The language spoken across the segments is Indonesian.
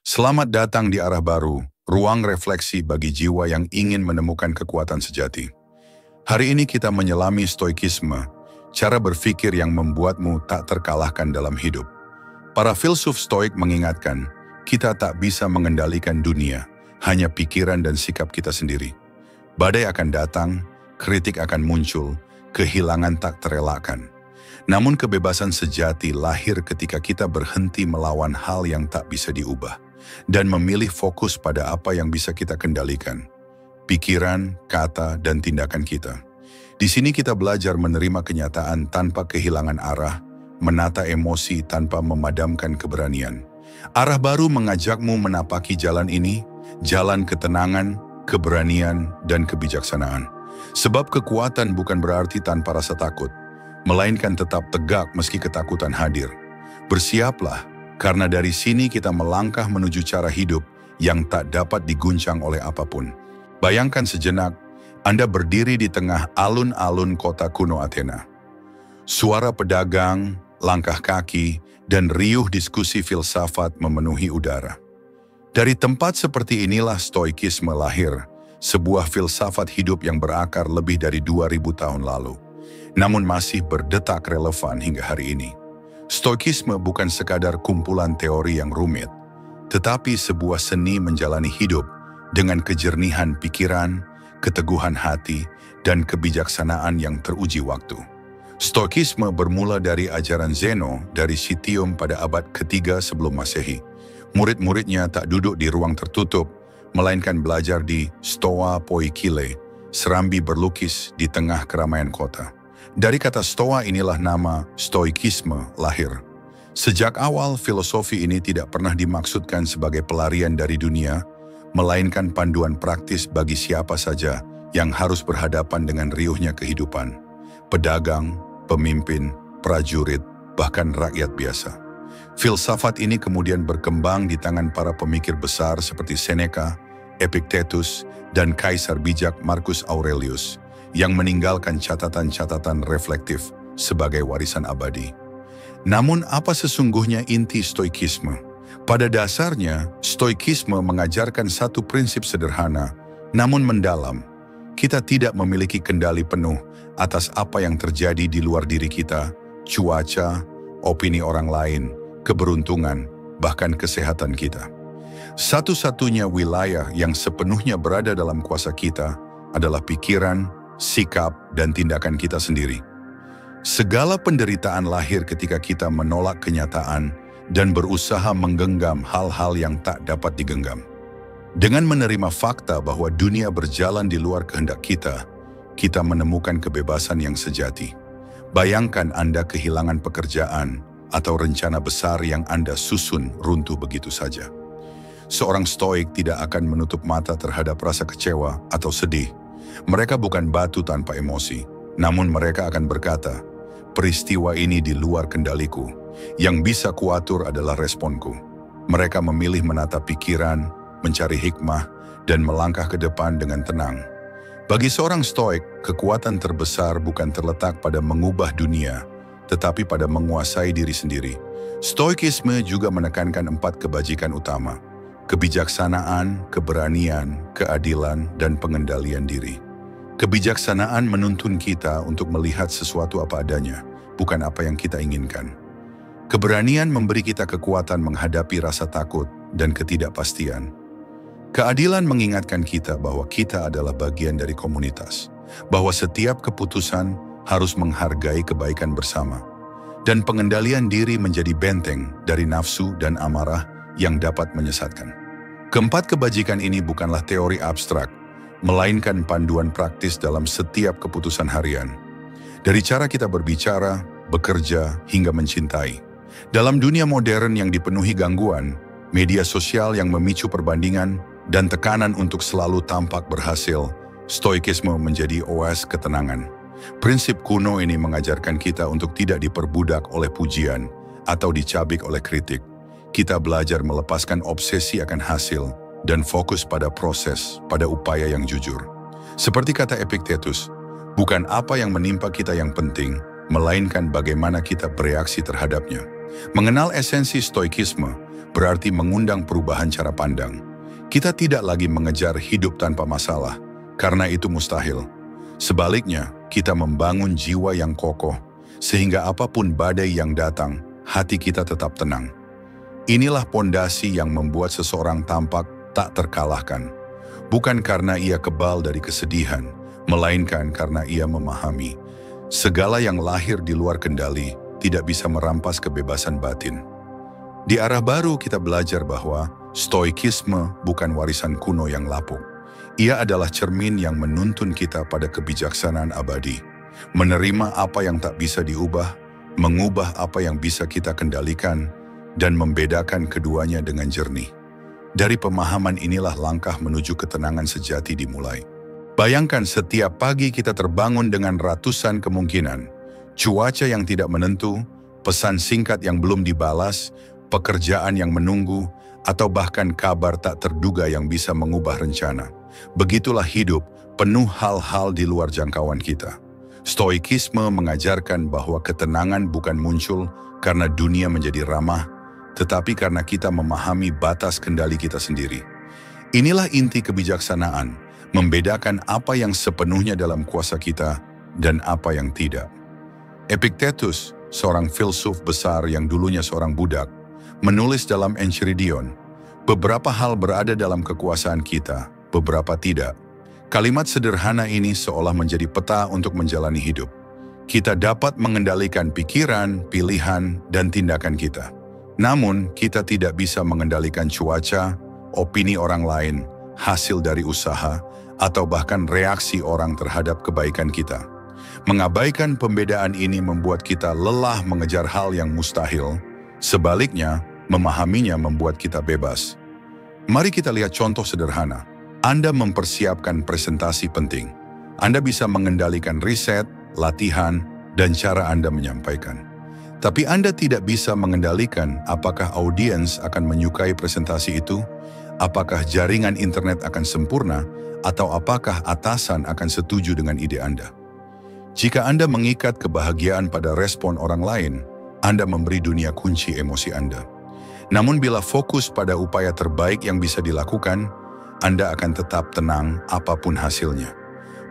Selamat datang di arah baru, ruang refleksi bagi jiwa yang ingin menemukan kekuatan sejati. Hari ini kita menyelami stoikisme, cara berpikir yang membuatmu tak terkalahkan dalam hidup. Para filsuf stoik mengingatkan, kita tak bisa mengendalikan dunia, hanya pikiran dan sikap kita sendiri. Badai akan datang, kritik akan muncul, kehilangan tak terelakkan. Namun kebebasan sejati lahir ketika kita berhenti melawan hal yang tak bisa diubah dan memilih fokus pada apa yang bisa kita kendalikan. Pikiran, kata, dan tindakan kita. Di sini kita belajar menerima kenyataan tanpa kehilangan arah, menata emosi tanpa memadamkan keberanian. Arah baru mengajakmu menapaki jalan ini, jalan ketenangan, keberanian, dan kebijaksanaan. Sebab kekuatan bukan berarti tanpa rasa takut, melainkan tetap tegak meski ketakutan hadir. Bersiaplah, karena dari sini kita melangkah menuju cara hidup yang tak dapat diguncang oleh apapun. Bayangkan sejenak, Anda berdiri di tengah alun-alun kota kuno Athena. Suara pedagang, langkah kaki, dan riuh diskusi filsafat memenuhi udara. Dari tempat seperti inilah stoikisme lahir, sebuah filsafat hidup yang berakar lebih dari 2000 tahun lalu, namun masih berdetak relevan hingga hari ini. Stoikisme bukan sekadar kumpulan teori yang rumit, tetapi sebuah seni menjalani hidup dengan kejernihan pikiran, keteguhan hati, dan kebijaksanaan yang teruji waktu. Stoikisme bermula dari ajaran Zeno dari Citium pada abad ketiga sebelum Masehi. Murid-muridnya tak duduk di ruang tertutup, melainkan belajar di Stoa Poikile, serambi berlukis di tengah keramaian kota. Dari kata stoa inilah nama stoikisme lahir. Sejak awal filosofi ini tidak pernah dimaksudkan sebagai pelarian dari dunia, melainkan panduan praktis bagi siapa saja yang harus berhadapan dengan riuhnya kehidupan. Pedagang, pemimpin, prajurit, bahkan rakyat biasa. Filsafat ini kemudian berkembang di tangan para pemikir besar seperti Seneca, Epictetus, dan Kaisar bijak Marcus Aurelius, yang meninggalkan catatan-catatan reflektif sebagai warisan abadi. Namun apa sesungguhnya inti stoikisme? Pada dasarnya, stoikisme mengajarkan satu prinsip sederhana, namun mendalam. Kita tidak memiliki kendali penuh atas apa yang terjadi di luar diri kita, cuaca, opini orang lain, keberuntungan, bahkan kesehatan kita. Satu-satunya wilayah yang sepenuhnya berada dalam kuasa kita adalah pikiran, sikap, dan tindakan kita sendiri. Segala penderitaan lahir ketika kita menolak kenyataan dan berusaha menggenggam hal-hal yang tak dapat digenggam. Dengan menerima fakta bahwa dunia berjalan di luar kehendak kita, kita menemukan kebebasan yang sejati. Bayangkan Anda kehilangan pekerjaan atau rencana besar yang Anda susun runtuh begitu saja. Seorang stoik tidak akan menutup mata terhadap rasa kecewa atau sedih. Mereka bukan batu tanpa emosi, namun mereka akan berkata, peristiwa ini di luar kendaliku, yang bisa kuatur adalah responku. Mereka memilih menata pikiran, mencari hikmah, dan melangkah ke depan dengan tenang. Bagi seorang stoik, kekuatan terbesar bukan terletak pada mengubah dunia, tetapi pada menguasai diri sendiri. Stoikisme juga menekankan 4 kebajikan utama: kebijaksanaan, keberanian, keadilan, dan pengendalian diri. Kebijaksanaan menuntun kita untuk melihat sesuatu apa adanya, bukan apa yang kita inginkan. Keberanian memberi kita kekuatan menghadapi rasa takut dan ketidakpastian. Keadilan mengingatkan kita bahwa kita adalah bagian dari komunitas, bahwa setiap keputusan harus menghargai kebaikan bersama. Dan pengendalian diri menjadi benteng dari nafsu dan amarah yang dapat menyesatkan. Keempat kebajikan ini bukanlah teori abstrak, melainkan panduan praktis dalam setiap keputusan harian. Dari cara kita berbicara, bekerja, hingga mencintai. Dalam dunia modern yang dipenuhi gangguan, media sosial yang memicu perbandingan, dan tekanan untuk selalu tampak berhasil, stoikisme menjadi oas ketenangan. Prinsip kuno ini mengajarkan kita untuk tidak diperbudak oleh pujian atau dicabik oleh kritik. Kita belajar melepaskan obsesi akan hasil dan fokus pada proses, pada upaya yang jujur. Seperti kata Epictetus, bukan apa yang menimpa kita yang penting, melainkan bagaimana kita bereaksi terhadapnya. Mengenal esensi stoikisme berarti mengundang perubahan cara pandang. Kita tidak lagi mengejar hidup tanpa masalah, karena itu mustahil. Sebaliknya, kita membangun jiwa yang kokoh, sehingga apapun badai yang datang, hati kita tetap tenang. Inilah pondasi yang membuat seseorang tampak tak terkalahkan. Bukan karena ia kebal dari kesedihan, melainkan karena ia memahami. Segala yang lahir di luar kendali tidak bisa merampas kebebasan batin. Di arah baru kita belajar bahwa stoikisme bukan warisan kuno yang lapuk. Ia adalah cermin yang menuntun kita pada kebijaksanaan abadi. Menerima apa yang tak bisa diubah, mengubah apa yang bisa kita kendalikan, dan membedakan keduanya dengan jernih. Dari pemahaman inilah langkah menuju ketenangan sejati dimulai. Bayangkan setiap pagi kita terbangun dengan ratusan kemungkinan. Cuaca yang tidak menentu, pesan singkat yang belum dibalas, pekerjaan yang menunggu, atau bahkan kabar tak terduga yang bisa mengubah rencana. Begitulah hidup, penuh hal-hal di luar jangkauan kita. Stoikisme mengajarkan bahwa ketenangan bukan muncul karena dunia menjadi ramah, tetapi karena kita memahami batas kendali kita sendiri. Inilah inti kebijaksanaan, membedakan apa yang sepenuhnya dalam kuasa kita dan apa yang tidak. Epictetus, seorang filsuf besar yang dulunya seorang budak, menulis dalam Enchiridion, beberapa hal berada dalam kekuasaan kita, beberapa tidak. Kalimat sederhana ini seolah menjadi peta untuk menjalani hidup. Kita dapat mengendalikan pikiran, pilihan, dan tindakan kita. Namun, kita tidak bisa mengendalikan cuaca, opini orang lain, hasil dari usaha, atau bahkan reaksi orang terhadap kebaikan kita. Mengabaikan pembedaan ini membuat kita lelah mengejar hal yang mustahil. Sebaliknya, memahaminya membuat kita bebas. Mari kita lihat contoh sederhana. Anda mempersiapkan presentasi penting. Anda bisa mengendalikan riset, latihan, dan cara Anda menyampaikan. Tapi Anda tidak bisa mengendalikan apakah audiens akan menyukai presentasi itu, apakah jaringan internet akan sempurna, atau apakah atasan akan setuju dengan ide Anda. Jika Anda mengikat kebahagiaan pada respon orang lain, Anda memberi dunia kunci emosi Anda. Namun bila fokus pada upaya terbaik yang bisa dilakukan, Anda akan tetap tenang apapun hasilnya.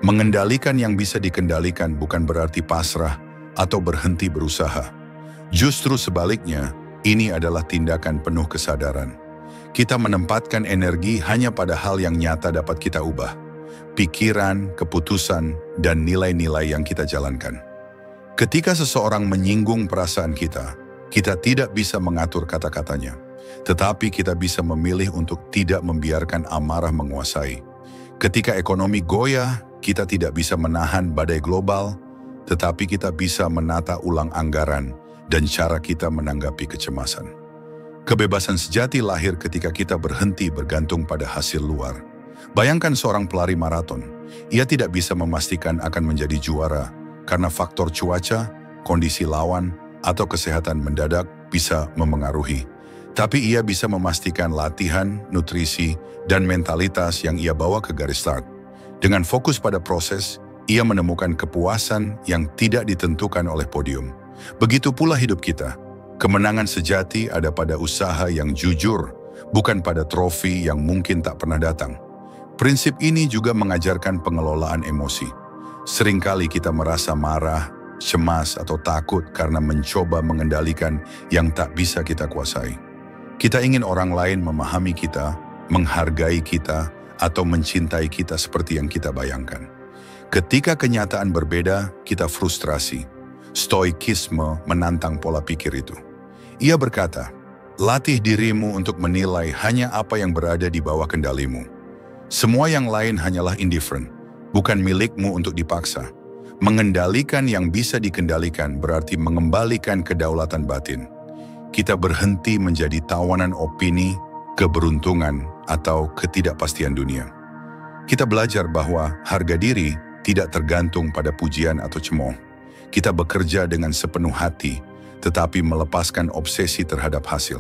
Mengendalikan yang bisa dikendalikan bukan berarti pasrah atau berhenti berusaha. Justru sebaliknya, ini adalah tindakan penuh kesadaran. Kita menempatkan energi hanya pada hal yang nyata dapat kita ubah. Pikiran, keputusan, dan nilai-nilai yang kita jalankan. Ketika seseorang menyinggung perasaan kita tidak bisa mengatur kata-katanya. Tetapi kita bisa memilih untuk tidak membiarkan amarah menguasai. Ketika ekonomi goyah, kita tidak bisa menahan badai global, tetapi kita bisa menata ulang anggaran dan cara kita menanggapi kecemasan. Kebebasan sejati lahir ketika kita berhenti bergantung pada hasil luar. Bayangkan seorang pelari maraton, ia tidak bisa memastikan akan menjadi juara karena faktor cuaca, kondisi lawan, atau kesehatan mendadak bisa memengaruhi. Tapi ia bisa memastikan latihan, nutrisi, dan mentalitas yang ia bawa ke garis start. Dengan fokus pada proses, ia menemukan kepuasan yang tidak ditentukan oleh podium. Begitu pula hidup kita. Kemenangan sejati ada pada usaha yang jujur, bukan pada trofi yang mungkin tak pernah datang. Prinsip ini juga mengajarkan pengelolaan emosi. Seringkali kita merasa marah, cemas, atau takut karena mencoba mengendalikan yang tak bisa kita kuasai. Kita ingin orang lain memahami kita, menghargai kita, atau mencintai kita seperti yang kita bayangkan. Ketika kenyataan berbeda, kita frustrasi. Stoikisme menantang pola pikir itu. Ia berkata, latih dirimu untuk menilai hanya apa yang berada di bawah kendalimu. Semua yang lain hanyalah indifferent, bukan milikmu untuk dipaksa. Mengendalikan yang bisa dikendalikan berarti mengembalikan kedaulatan batin. Kita berhenti menjadi tawanan opini, keberuntungan, atau ketidakpastian dunia. Kita belajar bahwa harga diri tidak tergantung pada pujian atau cemooh. Kita bekerja dengan sepenuh hati, tetapi melepaskan obsesi terhadap hasil.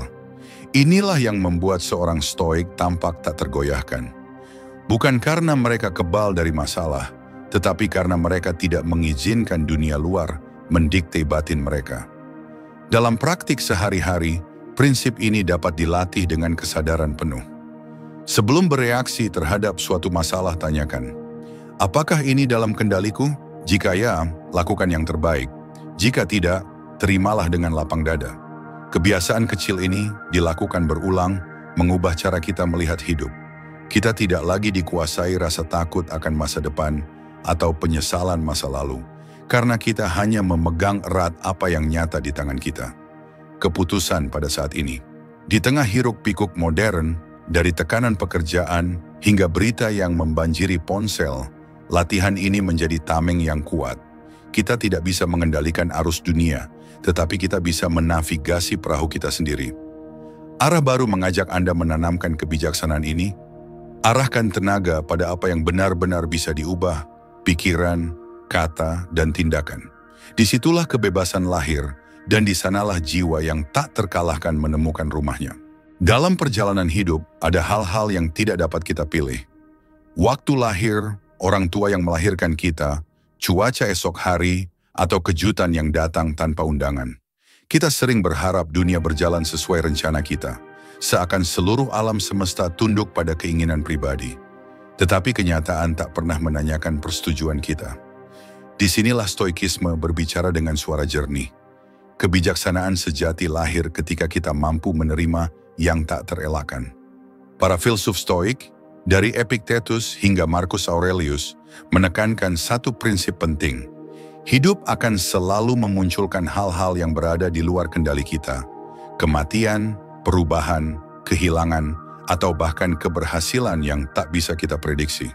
Inilah yang membuat seorang stoik tampak tak tergoyahkan. Bukan karena mereka kebal dari masalah, tetapi karena mereka tidak mengizinkan dunia luar mendikte batin mereka. Dalam praktik sehari-hari, Prinsip ini dapat dilatih dengan kesadaran penuh. Sebelum bereaksi terhadap suatu masalah, tanyakan, apakah ini dalam kendaliku? Jika ya, lakukan yang terbaik. Jika tidak, terimalah dengan lapang dada. Kebiasaan kecil ini dilakukan berulang, mengubah cara kita melihat hidup. Kita tidak lagi dikuasai rasa takut akan masa depan atau penyesalan masa lalu, karena kita hanya memegang erat apa yang nyata di tangan kita. Keputusan pada saat ini. Di tengah hiruk-pikuk modern, dari tekanan pekerjaan hingga berita yang membanjiri ponsel, latihan ini menjadi tameng yang kuat. Kita tidak bisa mengendalikan arus dunia, tetapi kita bisa menavigasi perahu kita sendiri. Arah baru mengajak Anda menanamkan kebijaksanaan ini. Arahkan tenaga pada apa yang benar-benar bisa diubah, pikiran, kata, dan tindakan. Disitulah kebebasan lahir, dan di sanalah jiwa yang tak terkalahkan menemukan rumahnya. Dalam perjalanan hidup, ada hal-hal yang tidak dapat kita pilih. Waktu lahir, orang tua yang melahirkan kita, cuaca esok hari, atau kejutan yang datang tanpa undangan. Kita sering berharap dunia berjalan sesuai rencana kita, seakan seluruh alam semesta tunduk pada keinginan pribadi. Tetapi kenyataan tak pernah menanyakan persetujuan kita. Disinilah stoikisme berbicara dengan suara jernih. Kebijaksanaan sejati lahir ketika kita mampu menerima yang tak terelakkan. Para filsuf stoik, dari Epictetus hingga Marcus Aurelius, menekankan satu prinsip penting. Hidup akan selalu memunculkan hal-hal yang berada di luar kendali kita. Kematian, perubahan, kehilangan, atau bahkan keberhasilan yang tak bisa kita prediksi.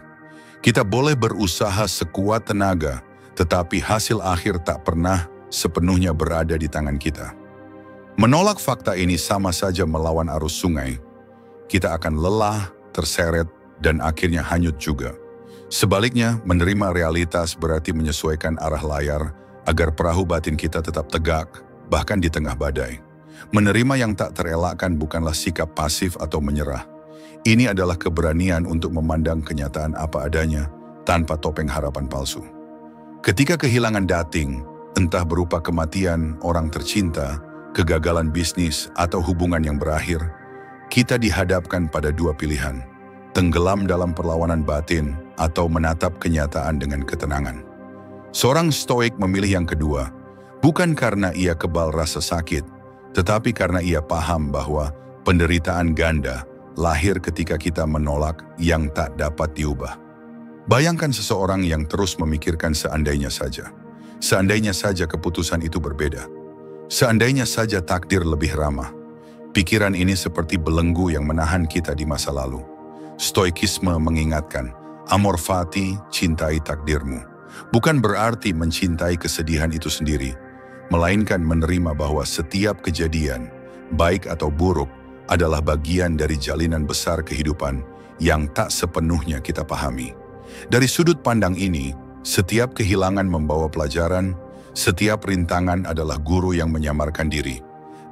Kita boleh berusaha sekuat tenaga, tetapi hasil akhir tak pernah sepenuhnya berada di tangan kita. Menolak fakta ini sama saja melawan arus sungai. Kita akan lelah, terseret, dan akhirnya hanyut juga. Sebaliknya, menerima realitas berarti menyesuaikan arah layar agar perahu batin kita tetap tegak, bahkan di tengah badai. Menerima yang tak terelakkan bukanlah sikap pasif atau menyerah. Ini adalah keberanian untuk memandang kenyataan apa adanya, tanpa topeng harapan palsu. Ketika kehilangan dating, entah berupa kematian orang tercinta, kegagalan bisnis, atau hubungan yang berakhir, kita dihadapkan pada dua pilihan, tenggelam dalam perlawanan batin atau menatap kenyataan dengan ketenangan. Seorang stoik memilih yang kedua, bukan karena ia kebal rasa sakit, tetapi karena ia paham bahwa penderitaan ganda lahir ketika kita menolak yang tak dapat diubah. Bayangkan seseorang yang terus memikirkan seandainya saja. Seandainya saja keputusan itu berbeda. Seandainya saja takdir lebih ramah. Pikiran ini seperti belenggu yang menahan kita di masa lalu. Stoikisme mengingatkan, amor fati, cintai takdirmu. Bukan berarti mencintai kesedihan itu sendiri, melainkan menerima bahwa setiap kejadian, baik atau buruk, adalah bagian dari jalinan besar kehidupan yang tak sepenuhnya kita pahami. Dari sudut pandang ini, setiap kehilangan membawa pelajaran, setiap rintangan adalah guru yang menyamarkan diri.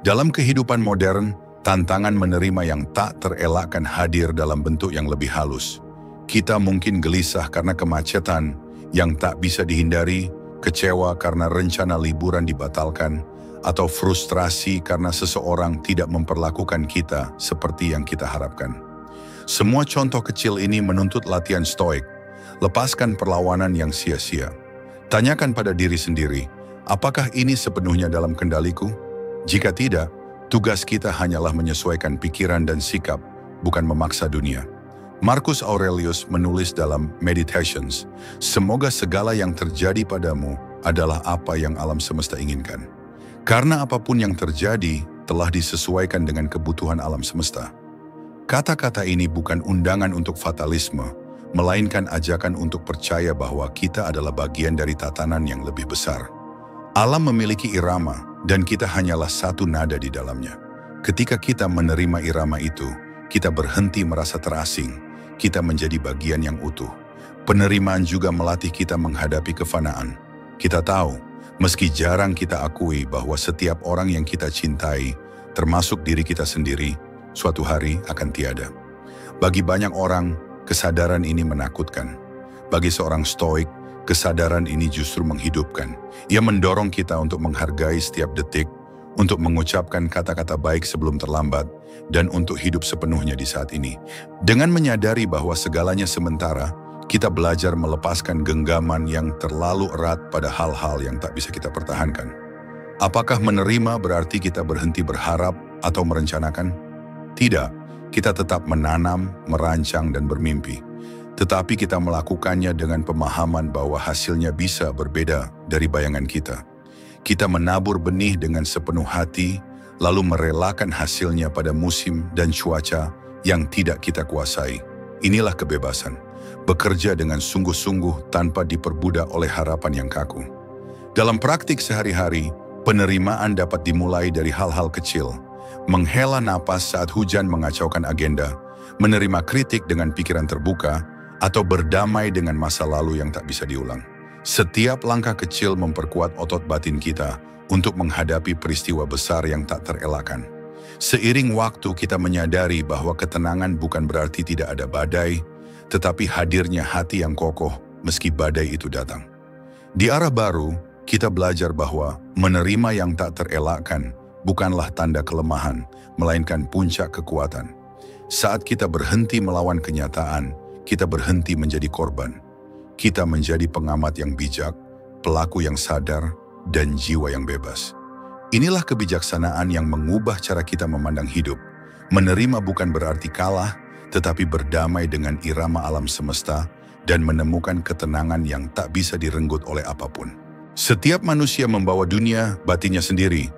Dalam kehidupan modern, tantangan menerima yang tak terelakkan hadir dalam bentuk yang lebih halus. Kita mungkin gelisah karena kemacetan yang tak bisa dihindari, kecewa karena rencana liburan dibatalkan, atau frustrasi karena seseorang tidak memperlakukan kita seperti yang kita harapkan. Semua contoh kecil ini menuntut latihan stoik. Lepaskan perlawanan yang sia-sia. Tanyakan pada diri sendiri, apakah ini sepenuhnya dalam kendaliku? Jika tidak, tugas kita hanyalah menyesuaikan pikiran dan sikap, bukan memaksa dunia. Marcus Aurelius menulis dalam Meditations, semoga segala yang terjadi padamu adalah apa yang alam semesta inginkan. Karena apapun yang terjadi telah disesuaikan dengan kebutuhan alam semesta. Kata-kata ini bukan undangan untuk fatalisme, melainkan ajakan untuk percaya bahwa kita adalah bagian dari tatanan yang lebih besar. Alam memiliki irama, dan kita hanyalah satu nada di dalamnya. Ketika kita menerima irama itu, kita berhenti merasa terasing, kita menjadi bagian yang utuh. Penerimaan juga melatih kita menghadapi kefanaan. Kita tahu, meski jarang kita akui bahwa setiap orang yang kita cintai, termasuk diri kita sendiri, suatu hari akan tiada. Bagi banyak orang, kesadaran ini menakutkan. Bagi seorang stoik, kesadaran ini justru menghidupkan. Ia mendorong kita untuk menghargai setiap detik, untuk mengucapkan kata-kata baik sebelum terlambat, dan untuk hidup sepenuhnya di saat ini. Dengan menyadari bahwa segalanya sementara, kita belajar melepaskan genggaman yang terlalu erat pada hal-hal yang tak bisa kita pertahankan. Apakah menerima berarti kita berhenti berharap atau merencanakan? Tidak, kita tetap menanam, merancang, dan bermimpi. Tetapi kita melakukannya dengan pemahaman bahwa hasilnya bisa berbeda dari bayangan kita. Kita menabur benih dengan sepenuh hati, lalu merelakan hasilnya pada musim dan cuaca yang tidak kita kuasai. Inilah kebebasan, bekerja dengan sungguh-sungguh tanpa diperbudak oleh harapan yang kaku. Dalam praktik sehari-hari, penerimaan dapat dimulai dari hal-hal kecil. Menghela napas saat hujan mengacaukan agenda, menerima kritik dengan pikiran terbuka, atau berdamai dengan masa lalu yang tak bisa diulang. Setiap langkah kecil memperkuat otot batin kita untuk menghadapi peristiwa besar yang tak terelakkan. Seiring waktu kita menyadari bahwa ketenangan bukan berarti tidak ada badai, tetapi hadirnya hati yang kokoh meski badai itu datang. Di arah baru, kita belajar bahwa menerima yang tak terelakkan bukanlah tanda kelemahan, melainkan puncak kekuatan. Saat kita berhenti melawan kenyataan, kita berhenti menjadi korban. Kita menjadi pengamat yang bijak, pelaku yang sadar, dan jiwa yang bebas. Inilah kebijaksanaan yang mengubah cara kita memandang hidup. Menerima bukan berarti kalah, tetapi berdamai dengan irama alam semesta dan menemukan ketenangan yang tak bisa direnggut oleh apapun. Setiap manusia membawa dunia batinnya sendiri.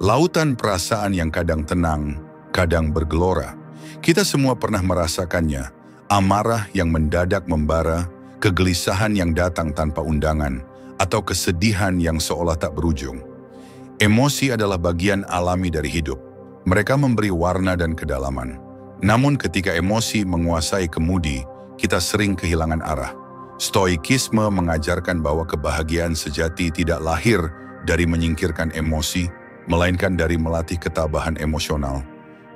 Lautan perasaan yang kadang tenang, kadang bergelora. Kita semua pernah merasakannya, amarah yang mendadak membara, kegelisahan yang datang tanpa undangan, atau kesedihan yang seolah tak berujung. Emosi adalah bagian alami dari hidup. Mereka memberi warna dan kedalaman. Namun ketika emosi menguasai kemudi, kita sering kehilangan arah. Stoikisme mengajarkan bahwa kebahagiaan sejati tidak lahir dari menyingkirkan emosi, melainkan dari melatih ketabahan emosional,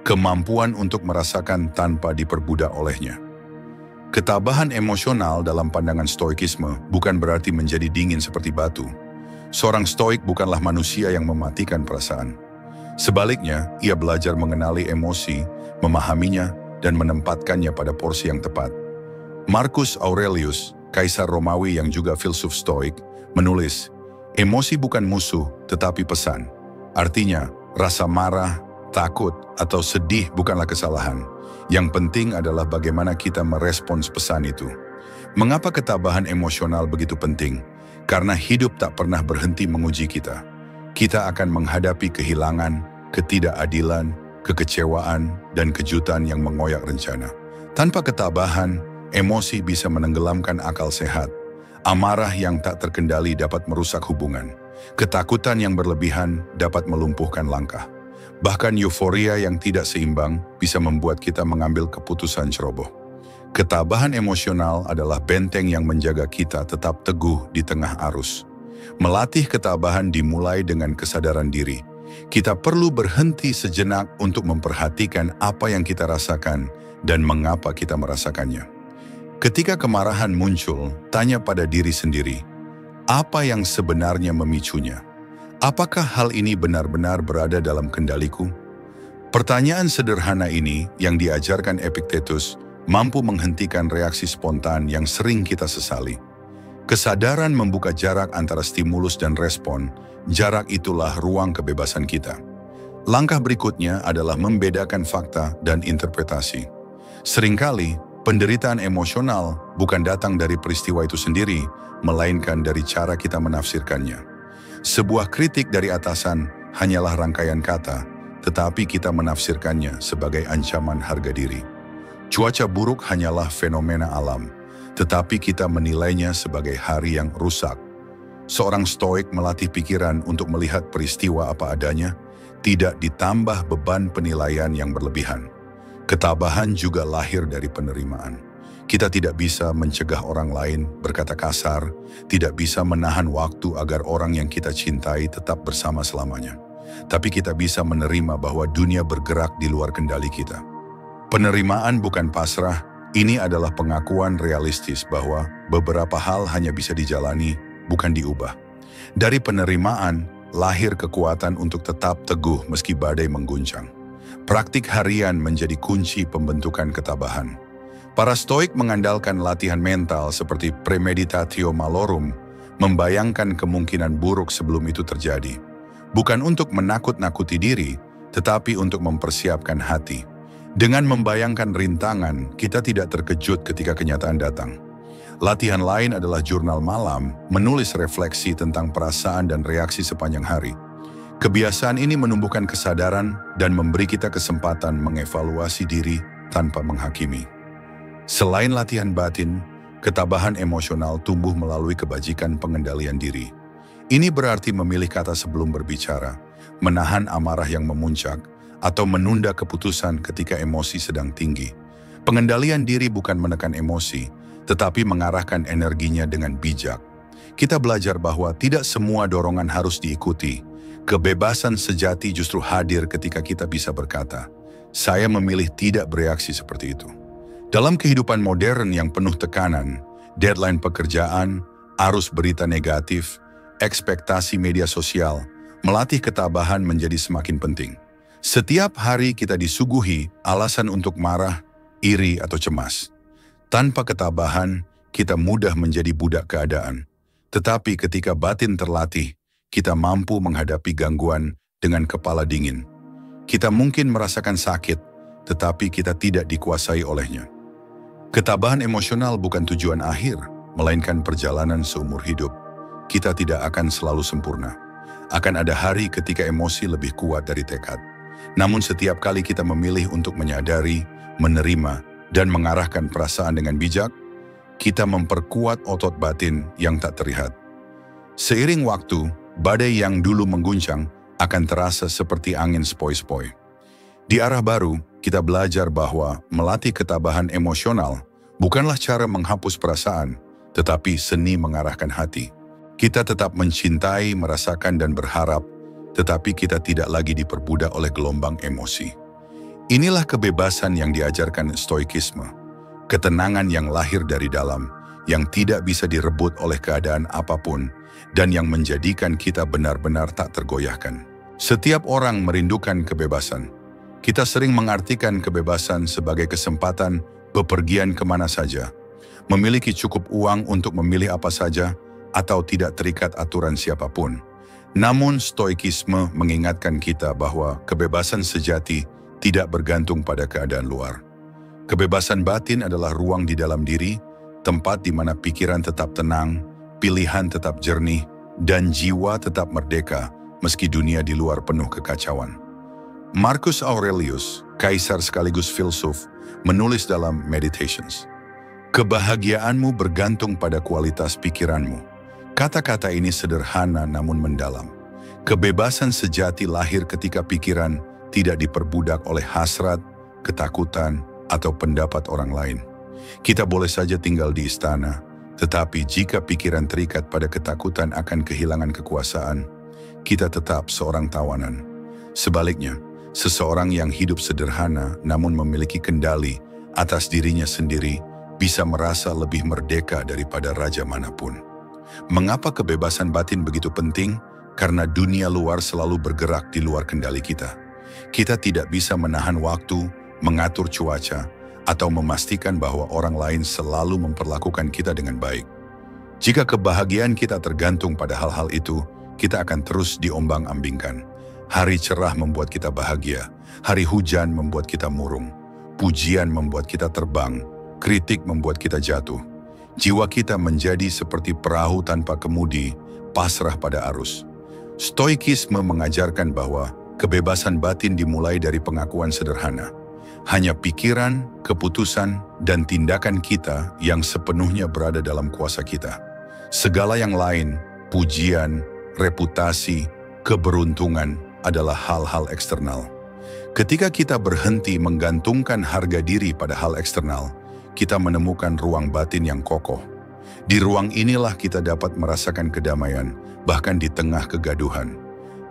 kemampuan untuk merasakan tanpa diperbudak olehnya. Ketabahan emosional dalam pandangan Stoikisme bukan berarti menjadi dingin seperti batu. Seorang Stoik bukanlah manusia yang mematikan perasaan. Sebaliknya, ia belajar mengenali emosi, memahaminya, dan menempatkannya pada porsi yang tepat. Marcus Aurelius, kaisar Romawi yang juga filsuf Stoik, menulis, "Emosi bukan musuh, tetapi pesan." Artinya, rasa marah, takut, atau sedih bukanlah kesalahan. Yang penting adalah bagaimana kita merespons pesan itu. Mengapa ketabahan emosional begitu penting? Karena hidup tak pernah berhenti menguji kita. Kita akan menghadapi kehilangan, ketidakadilan, kekecewaan, dan kejutan yang mengoyak rencana. Tanpa ketabahan, emosi bisa menenggelamkan akal sehat. Amarah yang tak terkendali dapat merusak hubungan. Ketakutan yang berlebihan dapat melumpuhkan langkah. Bahkan euforia yang tidak seimbang bisa membuat kita mengambil keputusan ceroboh. Ketabahan emosional adalah benteng yang menjaga kita tetap teguh di tengah arus. Melatih ketabahan dimulai dengan kesadaran diri. Kita perlu berhenti sejenak untuk memperhatikan apa yang kita rasakan dan mengapa kita merasakannya. Ketika kemarahan muncul, tanya pada diri sendiri, apa yang sebenarnya memicunya? Apakah hal ini benar-benar berada dalam kendaliku? Pertanyaan sederhana ini yang diajarkan Epictetus mampu menghentikan reaksi spontan yang sering kita sesali. Kesadaran membuka jarak antara stimulus dan respon, jarak itulah ruang kebebasan kita. Langkah berikutnya adalah membedakan fakta dan interpretasi. Seringkali, penderitaan emosional bukan datang dari peristiwa itu sendiri, melainkan dari cara kita menafsirkannya. Sebuah kritik dari atasan hanyalah rangkaian kata, tetapi kita menafsirkannya sebagai ancaman harga diri. Cuaca buruk hanyalah fenomena alam, tetapi kita menilainya sebagai hari yang rusak. Seorang Stoik melatih pikiran untuk melihat peristiwa apa adanya, tidak ditambah beban penilaian yang berlebihan. Ketabahan juga lahir dari penerimaan. Kita tidak bisa mencegah orang lain berkata kasar, tidak bisa menahan waktu agar orang yang kita cintai tetap bersama selamanya. Tapi kita bisa menerima bahwa dunia bergerak di luar kendali kita. Penerimaan bukan pasrah, ini adalah pengakuan realistis bahwa beberapa hal hanya bisa dijalani, bukan diubah. Dari penerimaan, lahir kekuatan untuk tetap teguh meski badai mengguncang. Praktik harian menjadi kunci pembentukan ketabahan. Para Stoik mengandalkan latihan mental seperti premeditatio malorum, membayangkan kemungkinan buruk sebelum itu terjadi. Bukan untuk menakut-nakuti diri, tetapi untuk mempersiapkan hati. Dengan membayangkan rintangan, kita tidak terkejut ketika kenyataan datang. Latihan lain adalah jurnal malam, menulis refleksi tentang perasaan dan reaksi sepanjang hari. Kebiasaan ini menumbuhkan kesadaran dan memberi kita kesempatan mengevaluasi diri tanpa menghakimi. Selain latihan batin, ketabahan emosional tumbuh melalui kebajikan pengendalian diri. Ini berarti memilih kata sebelum berbicara, menahan amarah yang memuncak, atau menunda keputusan ketika emosi sedang tinggi. Pengendalian diri bukan menekan emosi, tetapi mengarahkan energinya dengan bijak. Kita belajar bahwa tidak semua dorongan harus diikuti. Kebebasan sejati justru hadir ketika kita bisa berkata, "Saya memilih tidak bereaksi seperti itu." Dalam kehidupan modern yang penuh tekanan, deadline pekerjaan, arus berita negatif, ekspektasi media sosial, melatih ketabahan menjadi semakin penting. Setiap hari kita disuguhi alasan untuk marah, iri, atau cemas. Tanpa ketabahan, kita mudah menjadi budak keadaan. Tetapi ketika batin terlatih, kita mampu menghadapi gangguan dengan kepala dingin. Kita mungkin merasakan sakit, tetapi kita tidak dikuasai olehnya. Ketabahan emosional bukan tujuan akhir, melainkan perjalanan seumur hidup. Kita tidak akan selalu sempurna. Akan ada hari ketika emosi lebih kuat dari tekad. Namun setiap kali kita memilih untuk menyadari, menerima, dan mengarahkan perasaan dengan bijak, kita memperkuat otot batin yang tak terlihat. Seiring waktu, badai yang dulu mengguncang akan terasa seperti angin sepoi-sepoi. Di arah baru, kita belajar bahwa melatih ketabahan emosional bukanlah cara menghapus perasaan, tetapi seni mengarahkan hati. Kita tetap mencintai, merasakan, dan berharap, tetapi kita tidak lagi diperbudak oleh gelombang emosi. Inilah kebebasan yang diajarkan Stoikisme, ketenangan yang lahir dari dalam, yang tidak bisa direbut oleh keadaan apapun, dan yang menjadikan kita benar-benar tak tergoyahkan. Setiap orang merindukan kebebasan. Kita sering mengartikan kebebasan sebagai kesempatan bepergian kemana saja, memiliki cukup uang untuk memilih apa saja, atau tidak terikat aturan siapapun. Namun Stoikisme mengingatkan kita bahwa kebebasan sejati tidak bergantung pada keadaan luar. Kebebasan batin adalah ruang di dalam diri, tempat di mana pikiran tetap tenang, pilihan tetap jernih, dan jiwa tetap merdeka meski dunia di luar penuh kekacauan. Marcus Aurelius, kaisar sekaligus filsuf, menulis dalam Meditations, "Kebahagiaanmu bergantung pada kualitas pikiranmu." Kata-kata ini sederhana namun mendalam. Kebebasan sejati lahir ketika pikiran tidak diperbudak oleh hasrat, ketakutan, atau pendapat orang lain. Kita boleh saja tinggal di istana, tetapi jika pikiran terikat pada ketakutan akan kehilangan kekuasaan, kita tetap seorang tawanan. Sebaliknya, seseorang yang hidup sederhana namun memiliki kendali atas dirinya sendiri bisa merasa lebih merdeka daripada raja manapun. Mengapa kebebasan batin begitu penting? Karena dunia luar selalu bergerak di luar kendali kita. Kita tidak bisa menahan waktu, mengatur cuaca, atau memastikan bahwa orang lain selalu memperlakukan kita dengan baik. Jika kebahagiaan kita tergantung pada hal-hal itu, kita akan terus diombang-ambingkan. Hari cerah membuat kita bahagia, hari hujan membuat kita murung, pujian membuat kita terbang, kritik membuat kita jatuh. Jiwa kita menjadi seperti perahu tanpa kemudi, pasrah pada arus. Stoikisme mengajarkan bahwa kebebasan batin dimulai dari pengakuan sederhana. Hanya pikiran, keputusan, dan tindakan kita yang sepenuhnya berada dalam kuasa kita. Segala yang lain, pujian, reputasi, keberuntungan, adalah hal-hal eksternal. Ketika kita berhenti menggantungkan harga diri pada hal eksternal, kita menemukan ruang batin yang kokoh. Di ruang inilah kita dapat merasakan kedamaian, bahkan di tengah kegaduhan.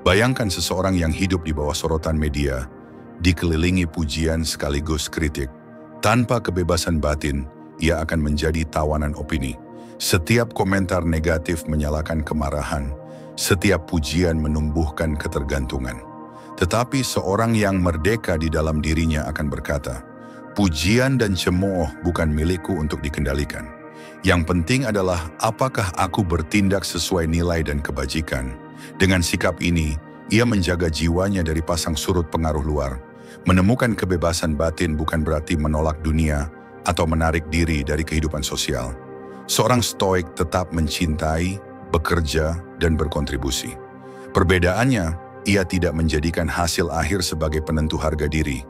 Bayangkan seseorang yang hidup di bawah sorotan media, dikelilingi pujian sekaligus kritik. Tanpa kebebasan batin, ia akan menjadi tawanan opini. Setiap komentar negatif menyalakan kemarahan. Setiap pujian menumbuhkan ketergantungan. Tetapi seorang yang merdeka di dalam dirinya akan berkata, pujian dan cemooh bukan milikku untuk dikendalikan. Yang penting adalah apakah aku bertindak sesuai nilai dan kebajikan. Dengan sikap ini, ia menjaga jiwanya dari pasang surut pengaruh luar. Menemukan kebebasan batin bukan berarti menolak dunia atau menarik diri dari kehidupan sosial. Seorang stoik tetap mencintai, bekerja, dan berkontribusi. Perbedaannya, ia tidak menjadikan hasil akhir sebagai penentu harga diri.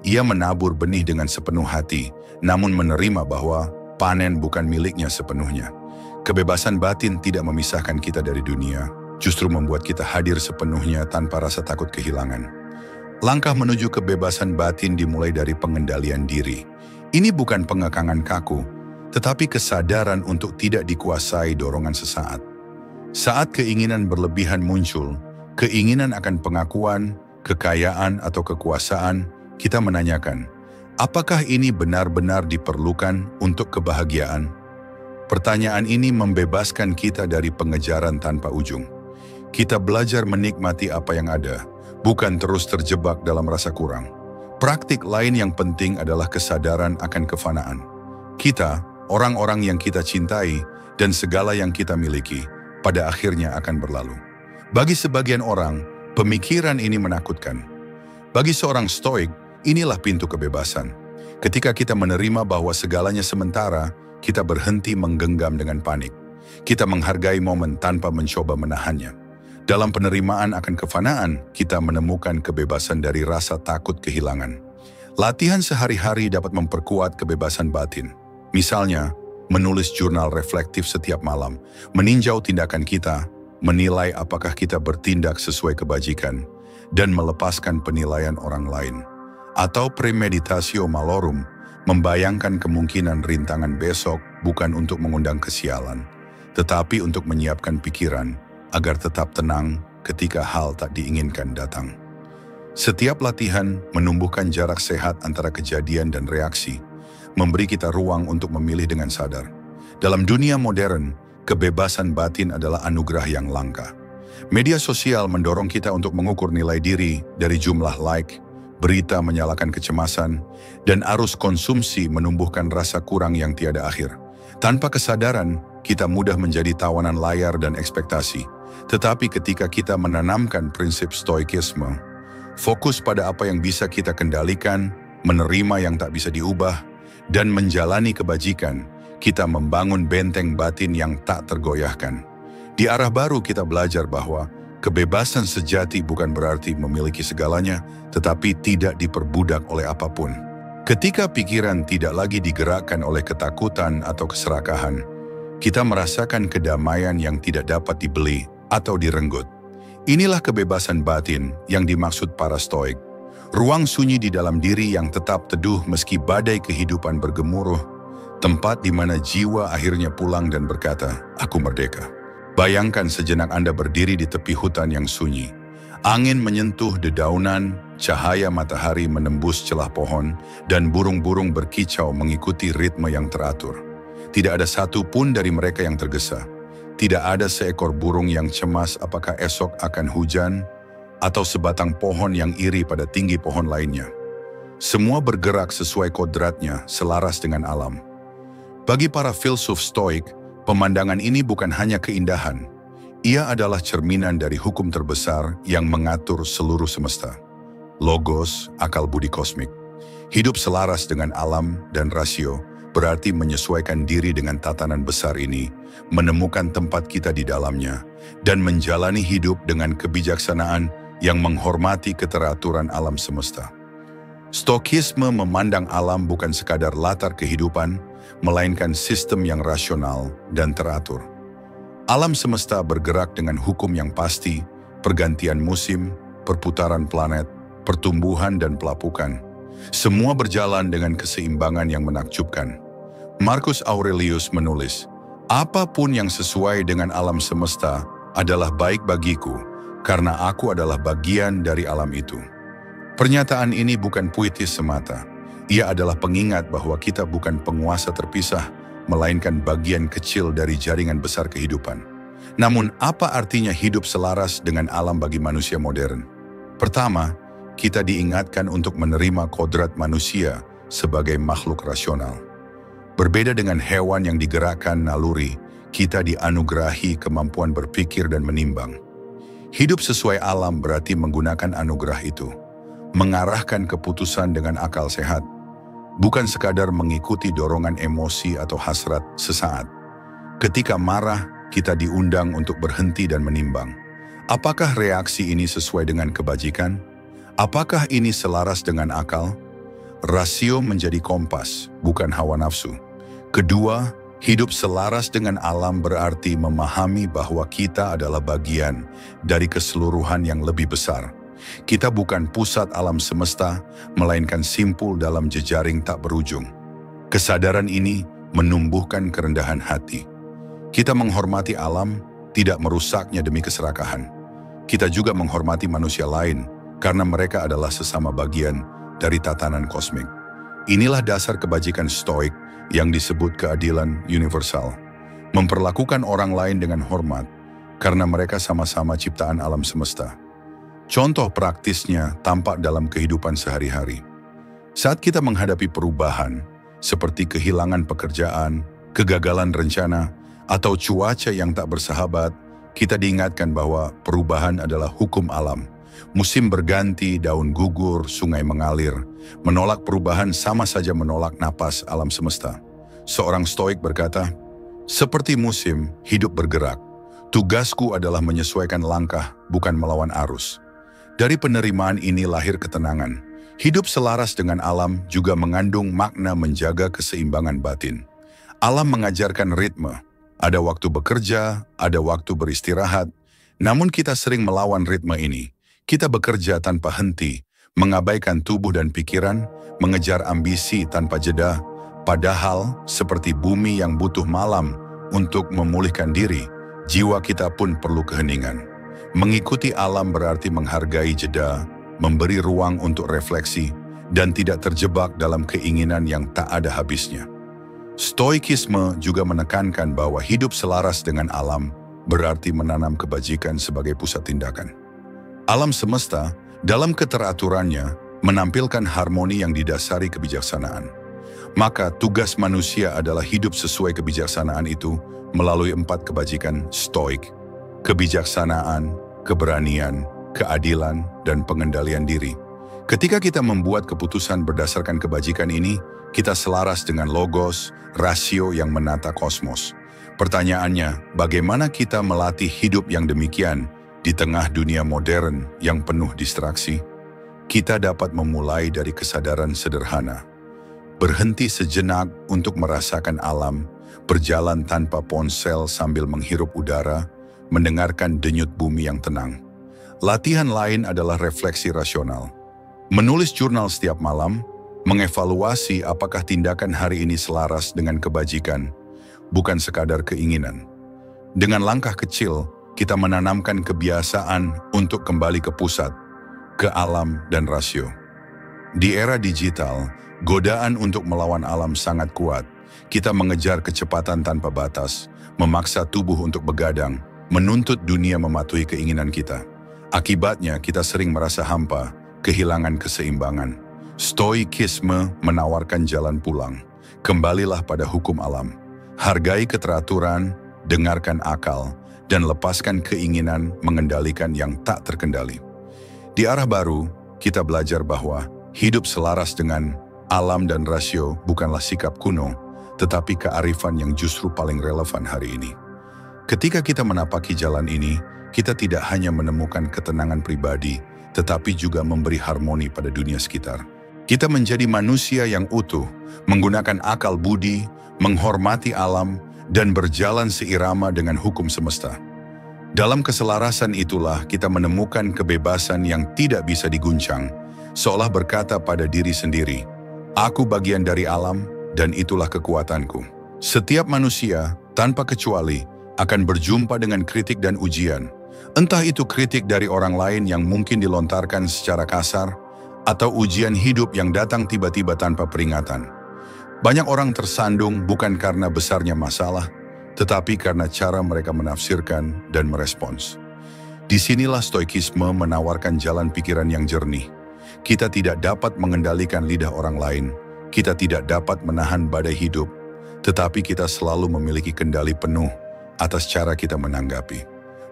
Ia menabur benih dengan sepenuh hati, namun menerima bahwa panen bukan miliknya sepenuhnya. Kebebasan batin tidak memisahkan kita dari dunia, justru membuat kita hadir sepenuhnya tanpa rasa takut kehilangan. Langkah menuju kebebasan batin dimulai dari pengendalian diri. Ini bukan pengekangan kaku, tetapi kesadaran untuk tidak dikuasai dorongan sesaat. Saat keinginan berlebihan muncul, keinginan akan pengakuan, kekayaan, atau kekuasaan, kita menanyakan, apakah ini benar-benar diperlukan untuk kebahagiaan? Pertanyaan ini membebaskan kita dari pengejaran tanpa ujung. Kita belajar menikmati apa yang ada, bukan terus terjebak dalam rasa kurang. Praktik lain yang penting adalah kesadaran akan kefanaan. Kita, orang-orang yang kita cintai, dan segala yang kita miliki, pada akhirnya akan berlalu. Bagi sebagian orang, pemikiran ini menakutkan. Bagi seorang stoik, inilah pintu kebebasan. Ketika kita menerima bahwa segalanya sementara, kita berhenti menggenggam dengan panik. Kita menghargai momen tanpa mencoba menahannya. Dalam penerimaan akan kefanaan, kita menemukan kebebasan dari rasa takut kehilangan. Latihan sehari-hari dapat memperkuat kebebasan batin. Misalnya, menulis jurnal reflektif setiap malam, meninjau tindakan kita, menilai apakah kita bertindak sesuai kebajikan, dan melepaskan penilaian orang lain. Atau premeditatio malorum, membayangkan kemungkinan rintangan besok bukan untuk mengundang kesialan, tetapi untuk menyiapkan pikiran agar tetap tenang ketika hal tak diinginkan datang. Setiap latihan menumbuhkan jarak sehat antara kejadian dan reaksi, memberi kita ruang untuk memilih dengan sadar. Dalam dunia modern, kebebasan batin adalah anugerah yang langka. Media sosial mendorong kita untuk mengukur nilai diri dari jumlah like, berita menyalakan kecemasan, dan arus konsumsi menumbuhkan rasa kurang yang tiada akhir. Tanpa kesadaran, kita mudah menjadi tawanan layar dan ekspektasi. Tetapi ketika kita menanamkan prinsip stoikisme, fokus pada apa yang bisa kita kendalikan, menerima yang tak bisa diubah, dan menjalani kebajikan, kita membangun benteng batin yang tak tergoyahkan. Di arah baru kita belajar bahwa kebebasan sejati bukan berarti memiliki segalanya, tetapi tidak diperbudak oleh apapun. Ketika pikiran tidak lagi digerakkan oleh ketakutan atau keserakahan, kita merasakan kedamaian yang tidak dapat dibeli atau direnggut. Inilah kebebasan batin yang dimaksud para stoik. Ruang sunyi di dalam diri yang tetap teduh meski badai kehidupan bergemuruh, tempat di mana jiwa akhirnya pulang dan berkata, aku merdeka. Bayangkan sejenak Anda berdiri di tepi hutan yang sunyi. Angin menyentuh dedaunan, cahaya matahari menembus celah pohon, dan burung-burung berkicau mengikuti ritme yang teratur. Tidak ada satu pun dari mereka yang tergesa. Tidak ada seekor burung yang cemas apakah esok akan hujan, atau sebatang pohon yang iri pada tinggi pohon lainnya. Semua bergerak sesuai kodratnya, selaras dengan alam. Bagi para filsuf stoik, pemandangan ini bukan hanya keindahan. Ia adalah cerminan dari hukum terbesar yang mengatur seluruh semesta. Logos, akal budi kosmik. Hidup selaras dengan alam dan rasio, berarti menyesuaikan diri dengan tatanan besar ini, menemukan tempat kita di dalamnya, dan menjalani hidup dengan kebijaksanaan yang menghormati keteraturan alam semesta. Stoikisme memandang alam bukan sekadar latar kehidupan, melainkan sistem yang rasional dan teratur. Alam semesta bergerak dengan hukum yang pasti, pergantian musim, perputaran planet, pertumbuhan dan pelapukan. Semua berjalan dengan keseimbangan yang menakjubkan. Marcus Aurelius menulis, apapun yang sesuai dengan alam semesta adalah baik bagiku, karena aku adalah bagian dari alam itu. Pernyataan ini bukan puitis semata. Ia adalah pengingat bahwa kita bukan penguasa terpisah, melainkan bagian kecil dari jaringan besar kehidupan. Namun, apa artinya hidup selaras dengan alam bagi manusia modern? Pertama, kita diingatkan untuk menerima kodrat manusia sebagai makhluk rasional. Berbeda dengan hewan yang digerakkan naluri, kita dianugerahi kemampuan berpikir dan menimbang. Hidup sesuai alam berarti menggunakan anugerah itu, mengarahkan keputusan dengan akal sehat, bukan sekadar mengikuti dorongan emosi atau hasrat sesaat. Ketika marah, kita diundang untuk berhenti dan menimbang. Apakah reaksi ini sesuai dengan kebajikan? Apakah ini selaras dengan akal? Rasio menjadi kompas, bukan hawa nafsu. Kedua, hidup selaras dengan alam berarti memahami bahwa kita adalah bagian dari keseluruhan yang lebih besar. Kita bukan pusat alam semesta, melainkan simpul dalam jejaring tak berujung. Kesadaran ini menumbuhkan kerendahan hati. Kita menghormati alam, tidak merusaknya demi keserakahan. Kita juga menghormati manusia lain, karena mereka adalah sesama bagian dari tatanan kosmik. Inilah dasar kebajikan stoik yang disebut keadilan universal. Memperlakukan orang lain dengan hormat, karena mereka sama-sama ciptaan alam semesta. Contoh praktisnya tampak dalam kehidupan sehari-hari. Saat kita menghadapi perubahan, seperti kehilangan pekerjaan, kegagalan rencana, atau cuaca yang tak bersahabat, kita diingatkan bahwa perubahan adalah hukum alam. Musim berganti, daun gugur, sungai mengalir. Menolak perubahan sama saja menolak napas alam semesta. Seorang stoik berkata, "Seperti musim, hidup bergerak. Tugasku adalah menyesuaikan langkah, bukan melawan arus." Dari penerimaan ini lahir ketenangan. Hidup selaras dengan alam juga mengandung makna menjaga keseimbangan batin. Alam mengajarkan ritme. Ada waktu bekerja, ada waktu beristirahat. Namun kita sering melawan ritme ini. Kita bekerja tanpa henti, mengabaikan tubuh dan pikiran, mengejar ambisi tanpa jeda. Padahal, seperti bumi yang butuh malam untuk memulihkan diri, jiwa kita pun perlu keheningan. Mengikuti alam berarti menghargai jeda, memberi ruang untuk refleksi, dan tidak terjebak dalam keinginan yang tak ada habisnya. Stoikisme juga menekankan bahwa hidup selaras dengan alam berarti menanam kebajikan sebagai pusat tindakan. Alam semesta, dalam keteraturannya, menampilkan harmoni yang didasari kebijaksanaan. Maka tugas manusia adalah hidup sesuai kebijaksanaan itu melalui 4 kebajikan stoik: kebijaksanaan, keberanian, keadilan, dan pengendalian diri. Ketika kita membuat keputusan berdasarkan kebajikan ini, kita selaras dengan logos, rasio yang menata kosmos. Pertanyaannya, bagaimana kita melatih hidup yang demikian di tengah dunia modern yang penuh distraksi? Kita dapat memulai dari kesadaran sederhana. Berhenti sejenak untuk merasakan alam, berjalan tanpa ponsel sambil menghirup udara, mendengarkan denyut bumi yang tenang. Latihan lain adalah refleksi rasional. Menulis jurnal setiap malam, mengevaluasi apakah tindakan hari ini selaras dengan kebajikan, bukan sekadar keinginan. Dengan langkah kecil, kita menanamkan kebiasaan untuk kembali ke pusat, ke alam dan rasio. Di era digital, godaan untuk melawan alam sangat kuat. Kita mengejar kecepatan tanpa batas, memaksa tubuh untuk begadang, menuntut dunia mematuhi keinginan kita. Akibatnya, kita sering merasa hampa, kehilangan keseimbangan. Stoikisme menawarkan jalan pulang. Kembalilah pada hukum alam. Hargai keteraturan, dengarkan akal, dan lepaskan keinginan mengendalikan yang tak terkendali. Di arah baru, kita belajar bahwa hidup selaras dengan alam dan rasio bukanlah sikap kuno, tetapi kearifan yang justru paling relevan hari ini. Ketika kita menapaki jalan ini, kita tidak hanya menemukan ketenangan pribadi, tetapi juga memberi harmoni pada dunia sekitar. Kita menjadi manusia yang utuh, menggunakan akal budi, menghormati alam, dan berjalan seirama dengan hukum semesta. Dalam keselarasan itulah kita menemukan kebebasan yang tidak bisa diguncang, seolah berkata pada diri sendiri, "Aku bagian dari alam dan itulah kekuatanku." Setiap manusia, tanpa kecuali, akan berjumpa dengan kritik dan ujian. Entah itu kritik dari orang lain yang mungkin dilontarkan secara kasar, atau ujian hidup yang datang tiba-tiba tanpa peringatan. Banyak orang tersandung bukan karena besarnya masalah, tetapi karena cara mereka menafsirkan dan merespons. Disinilah stoikisme menawarkan jalan pikiran yang jernih. Kita tidak dapat mengendalikan lidah orang lain, kita tidak dapat menahan badai hidup, tetapi kita selalu memiliki kendali penuh atas cara kita menanggapi.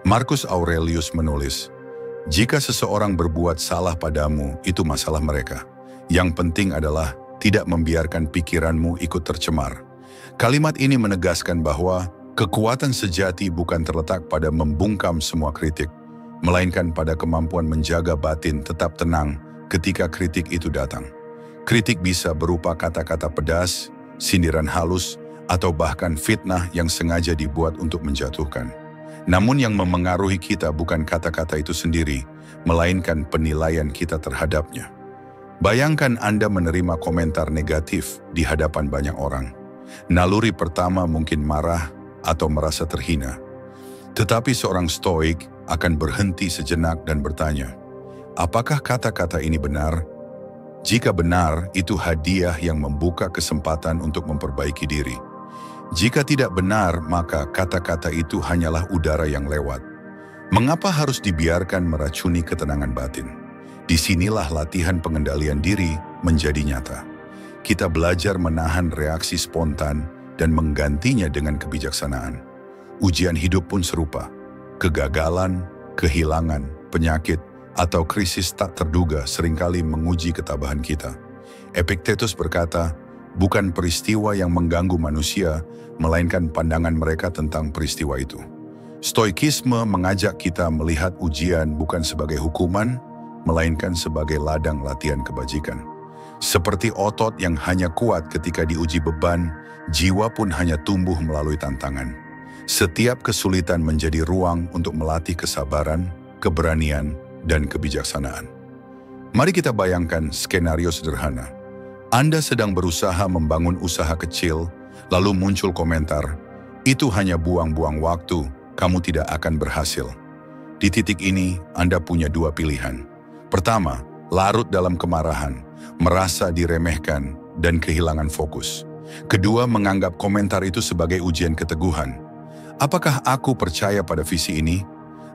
Marcus Aurelius menulis, "Jika seseorang berbuat salah padamu, itu masalah mereka. Yang penting adalah tidak membiarkan pikiranmu ikut tercemar." Kalimat ini menegaskan bahwa kekuatan sejati bukan terletak pada membungkam semua kritik, melainkan pada kemampuan menjaga batin tetap tenang ketika kritik itu datang. Kritik bisa berupa kata-kata pedas, sindiran halus, atau bahkan fitnah yang sengaja dibuat untuk menjatuhkan. Namun yang memengaruhi kita bukan kata-kata itu sendiri, melainkan penilaian kita terhadapnya. Bayangkan Anda menerima komentar negatif di hadapan banyak orang. Naluri pertama mungkin marah atau merasa terhina. Tetapi seorang stoik akan berhenti sejenak dan bertanya, apakah kata-kata ini benar? Jika benar, itu hadiah yang membuka kesempatan untuk memperbaiki diri. Jika tidak benar, maka kata-kata itu hanyalah udara yang lewat. Mengapa harus dibiarkan meracuni ketenangan batin? Disinilah latihan pengendalian diri menjadi nyata. Kita belajar menahan reaksi spontan dan menggantinya dengan kebijaksanaan. Ujian hidup pun serupa. Kegagalan, kehilangan, penyakit, atau krisis tak terduga seringkali menguji ketabahan kita. Epictetus berkata, bukan peristiwa yang mengganggu manusia, melainkan pandangan mereka tentang peristiwa itu. Stoikisme mengajak kita melihat ujian bukan sebagai hukuman, melainkan sebagai ladang latihan kebajikan. Seperti otot yang hanya kuat ketika diuji beban, jiwa pun hanya tumbuh melalui tantangan. Setiap kesulitan menjadi ruang untuk melatih kesabaran, keberanian, dan kebijaksanaan. Mari kita bayangkan skenario sederhana. Anda sedang berusaha membangun usaha kecil, lalu muncul komentar, "Itu hanya buang-buang waktu, kamu tidak akan berhasil." Di titik ini, Anda punya dua pilihan. Pertama, larut dalam kemarahan, merasa diremehkan, dan kehilangan fokus. Kedua, menganggap komentar itu sebagai ujian keteguhan. Apakah aku percaya pada visi ini?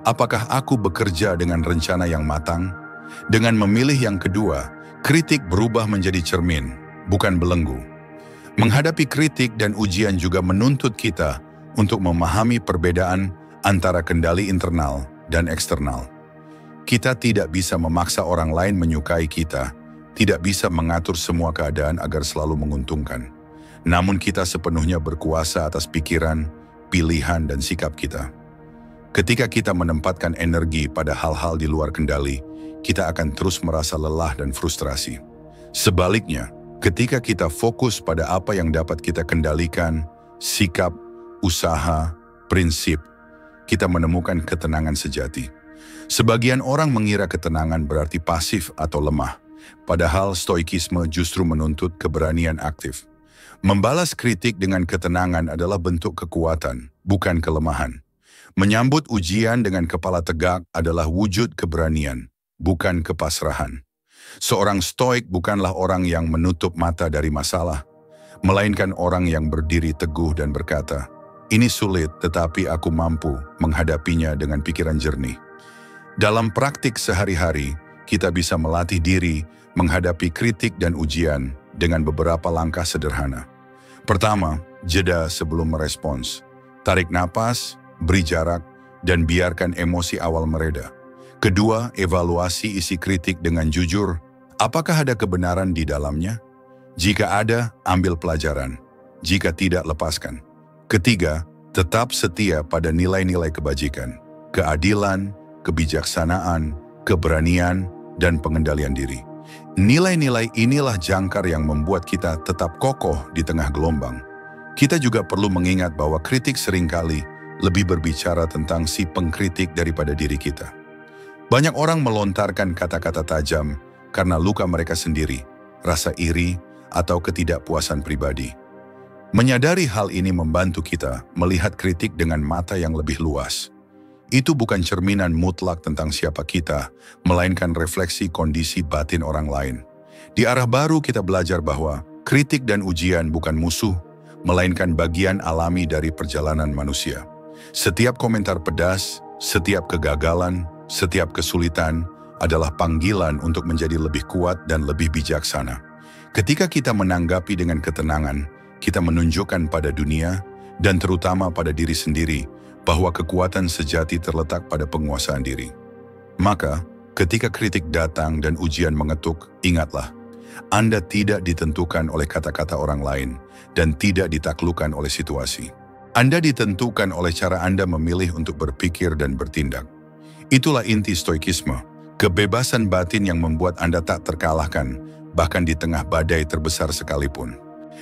Apakah aku bekerja dengan rencana yang matang? Dengan memilih yang kedua, kritik berubah menjadi cermin, bukan belenggu. Menghadapi kritik dan ujian juga menuntut kita untuk memahami perbedaan antara kendali internal dan eksternal. Kita tidak bisa memaksa orang lain menyukai kita, tidak bisa mengatur semua keadaan agar selalu menguntungkan. Namun kita sepenuhnya berkuasa atas pikiran, pilihan, dan sikap kita. Ketika kita menempatkan energi pada hal-hal di luar kendali, kita akan terus merasa lelah dan frustrasi. Sebaliknya, ketika kita fokus pada apa yang dapat kita kendalikan, sikap, usaha, prinsip, kita menemukan ketenangan sejati. Sebagian orang mengira ketenangan berarti pasif atau lemah, padahal stoikisme justru menuntut keberanian aktif. Membalas kritik dengan ketenangan adalah bentuk kekuatan, bukan kelemahan. Menyambut ujian dengan kepala tegak adalah wujud keberanian, bukan kepasrahan. Seorang stoik bukanlah orang yang menutup mata dari masalah, melainkan orang yang berdiri teguh dan berkata, "Ini sulit, tetapi aku mampu menghadapinya dengan pikiran jernih." Dalam praktik sehari-hari, kita bisa melatih diri menghadapi kritik dan ujian dengan beberapa langkah sederhana. Pertama, jeda sebelum merespons. Tarik napas, beri jarak, dan biarkan emosi awal mereda. Kedua, evaluasi isi kritik dengan jujur. Apakah ada kebenaran di dalamnya? Jika ada, ambil pelajaran. Jika tidak, lepaskan. Ketiga, tetap setia pada nilai-nilai kebajikan, keadilan, kebijaksanaan, keberanian, dan pengendalian diri. Nilai-nilai inilah jangkar yang membuat kita tetap kokoh di tengah gelombang. Kita juga perlu mengingat bahwa kritik seringkali lebih berbicara tentang si pengkritik daripada diri kita. Banyak orang melontarkan kata-kata tajam karena luka mereka sendiri, rasa iri, atau ketidakpuasan pribadi. Menyadari hal ini membantu kita melihat kritik dengan mata yang lebih luas. Itu bukan cerminan mutlak tentang siapa kita, melainkan refleksi kondisi batin orang lain. Di arah baru kita belajar bahwa kritik dan ujian bukan musuh, melainkan bagian alami dari perjalanan manusia. Setiap komentar pedas, setiap kegagalan, setiap kesulitan adalah panggilan untuk menjadi lebih kuat dan lebih bijaksana. Ketika kita menanggapi dengan ketenangan, kita menunjukkan pada dunia dan terutama pada diri sendiri bahwa kekuatan sejati terletak pada penguasaan diri. Maka, ketika kritik datang dan ujian mengetuk, ingatlah, Anda tidak ditentukan oleh kata-kata orang lain dan tidak ditaklukkan oleh situasi. Anda ditentukan oleh cara Anda memilih untuk berpikir dan bertindak. Itulah inti stoikisme, kebebasan batin yang membuat Anda tak terkalahkan, bahkan di tengah badai terbesar sekalipun.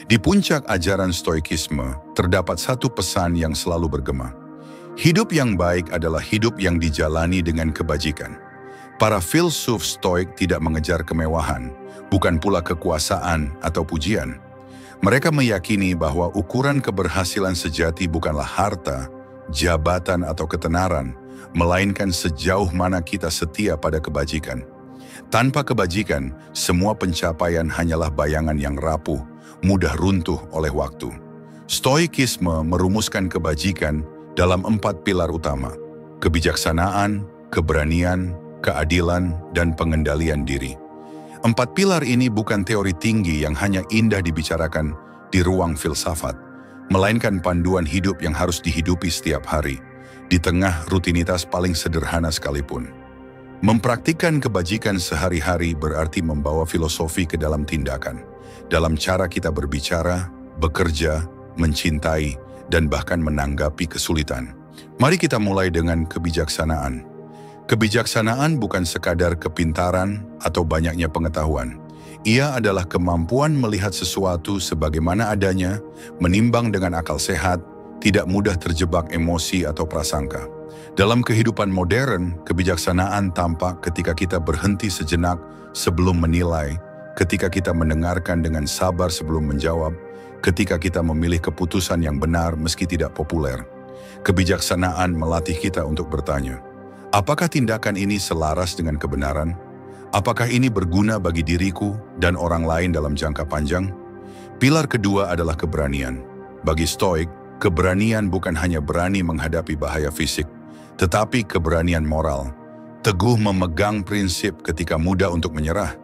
Di puncak ajaran stoikisme, terdapat satu pesan yang selalu bergema. Hidup yang baik adalah hidup yang dijalani dengan kebajikan. Para filsuf stoik tidak mengejar kemewahan, bukan pula kekuasaan atau pujian. Mereka meyakini bahwa ukuran keberhasilan sejati bukanlah harta, jabatan atau ketenaran, melainkan sejauh mana kita setia pada kebajikan. Tanpa kebajikan, semua pencapaian hanyalah bayangan yang rapuh, mudah runtuh oleh waktu. Stoikisme merumuskan kebajikan dalam 4 pilar utama: kebijaksanaan, keberanian, keadilan, dan pengendalian diri. 4 pilar ini bukan teori tinggi yang hanya indah dibicarakan di ruang filsafat, melainkan panduan hidup yang harus dihidupi setiap hari, di tengah rutinitas paling sederhana sekalipun. Mempraktikkan kebajikan sehari-hari berarti membawa filosofi ke dalam tindakan, dalam cara kita berbicara, bekerja, mencintai, dan bahkan menanggapi kesulitan. Mari kita mulai dengan kebijaksanaan. Kebijaksanaan bukan sekadar kepintaran atau banyaknya pengetahuan. Ia adalah kemampuan melihat sesuatu sebagaimana adanya, menimbang dengan akal sehat, tidak mudah terjebak emosi atau prasangka. Dalam kehidupan modern, kebijaksanaan tampak ketika kita berhenti sejenak sebelum menilai, ketika kita mendengarkan dengan sabar sebelum menjawab, ketika kita memilih keputusan yang benar meski tidak populer. Kebijaksanaan melatih kita untuk bertanya, apakah tindakan ini selaras dengan kebenaran? Apakah ini berguna bagi diriku dan orang lain dalam jangka panjang? Pilar kedua adalah keberanian. Bagi Stoik, keberanian bukan hanya berani menghadapi bahaya fisik, tetapi keberanian moral. Teguh memegang prinsip ketika mudah untuk menyerah.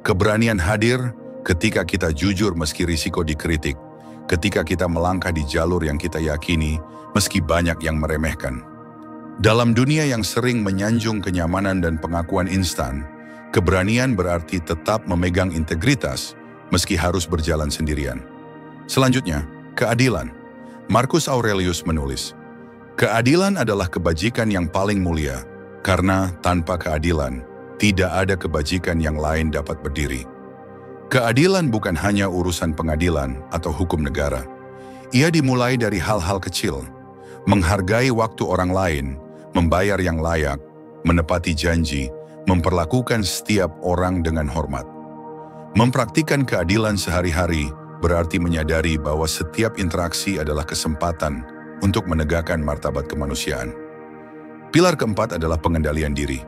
Keberanian hadir ketika kita jujur meski risiko dikritik, ketika kita melangkah di jalur yang kita yakini meski banyak yang meremehkan. Dalam dunia yang sering menyanjung kenyamanan dan pengakuan instan, keberanian berarti tetap memegang integritas meski harus berjalan sendirian. Selanjutnya, keadilan. Marcus Aurelius menulis, keadilan adalah kebajikan yang paling mulia, karena tanpa keadilan, tidak ada kebajikan yang lain dapat berdiri. Keadilan bukan hanya urusan pengadilan atau hukum negara. Ia dimulai dari hal-hal kecil, menghargai waktu orang lain, membayar yang layak, menepati janji, memperlakukan setiap orang dengan hormat. Mempraktikkan keadilan sehari-hari berarti menyadari bahwa setiap interaksi adalah kesempatan untuk menegakkan martabat kemanusiaan. Pilar keempat adalah pengendalian diri.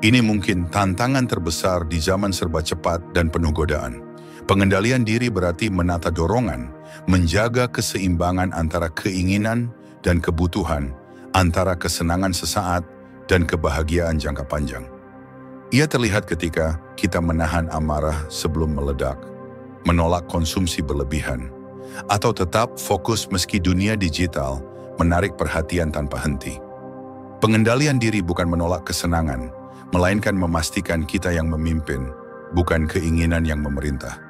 Ini mungkin tantangan terbesar di zaman serba cepat dan penuh godaan. Pengendalian diri berarti menata dorongan, menjaga keseimbangan antara keinginan dan kebutuhan, antara kesenangan sesaat dan kebahagiaan jangka panjang. Ia terlihat ketika kita menahan amarah sebelum meledak, menolak konsumsi berlebihan, atau tetap fokus meski dunia digital menarik perhatian tanpa henti. Pengendalian diri bukan menolak kesenangan, melainkan memastikan kita yang memimpin, bukan keinginan yang memerintah.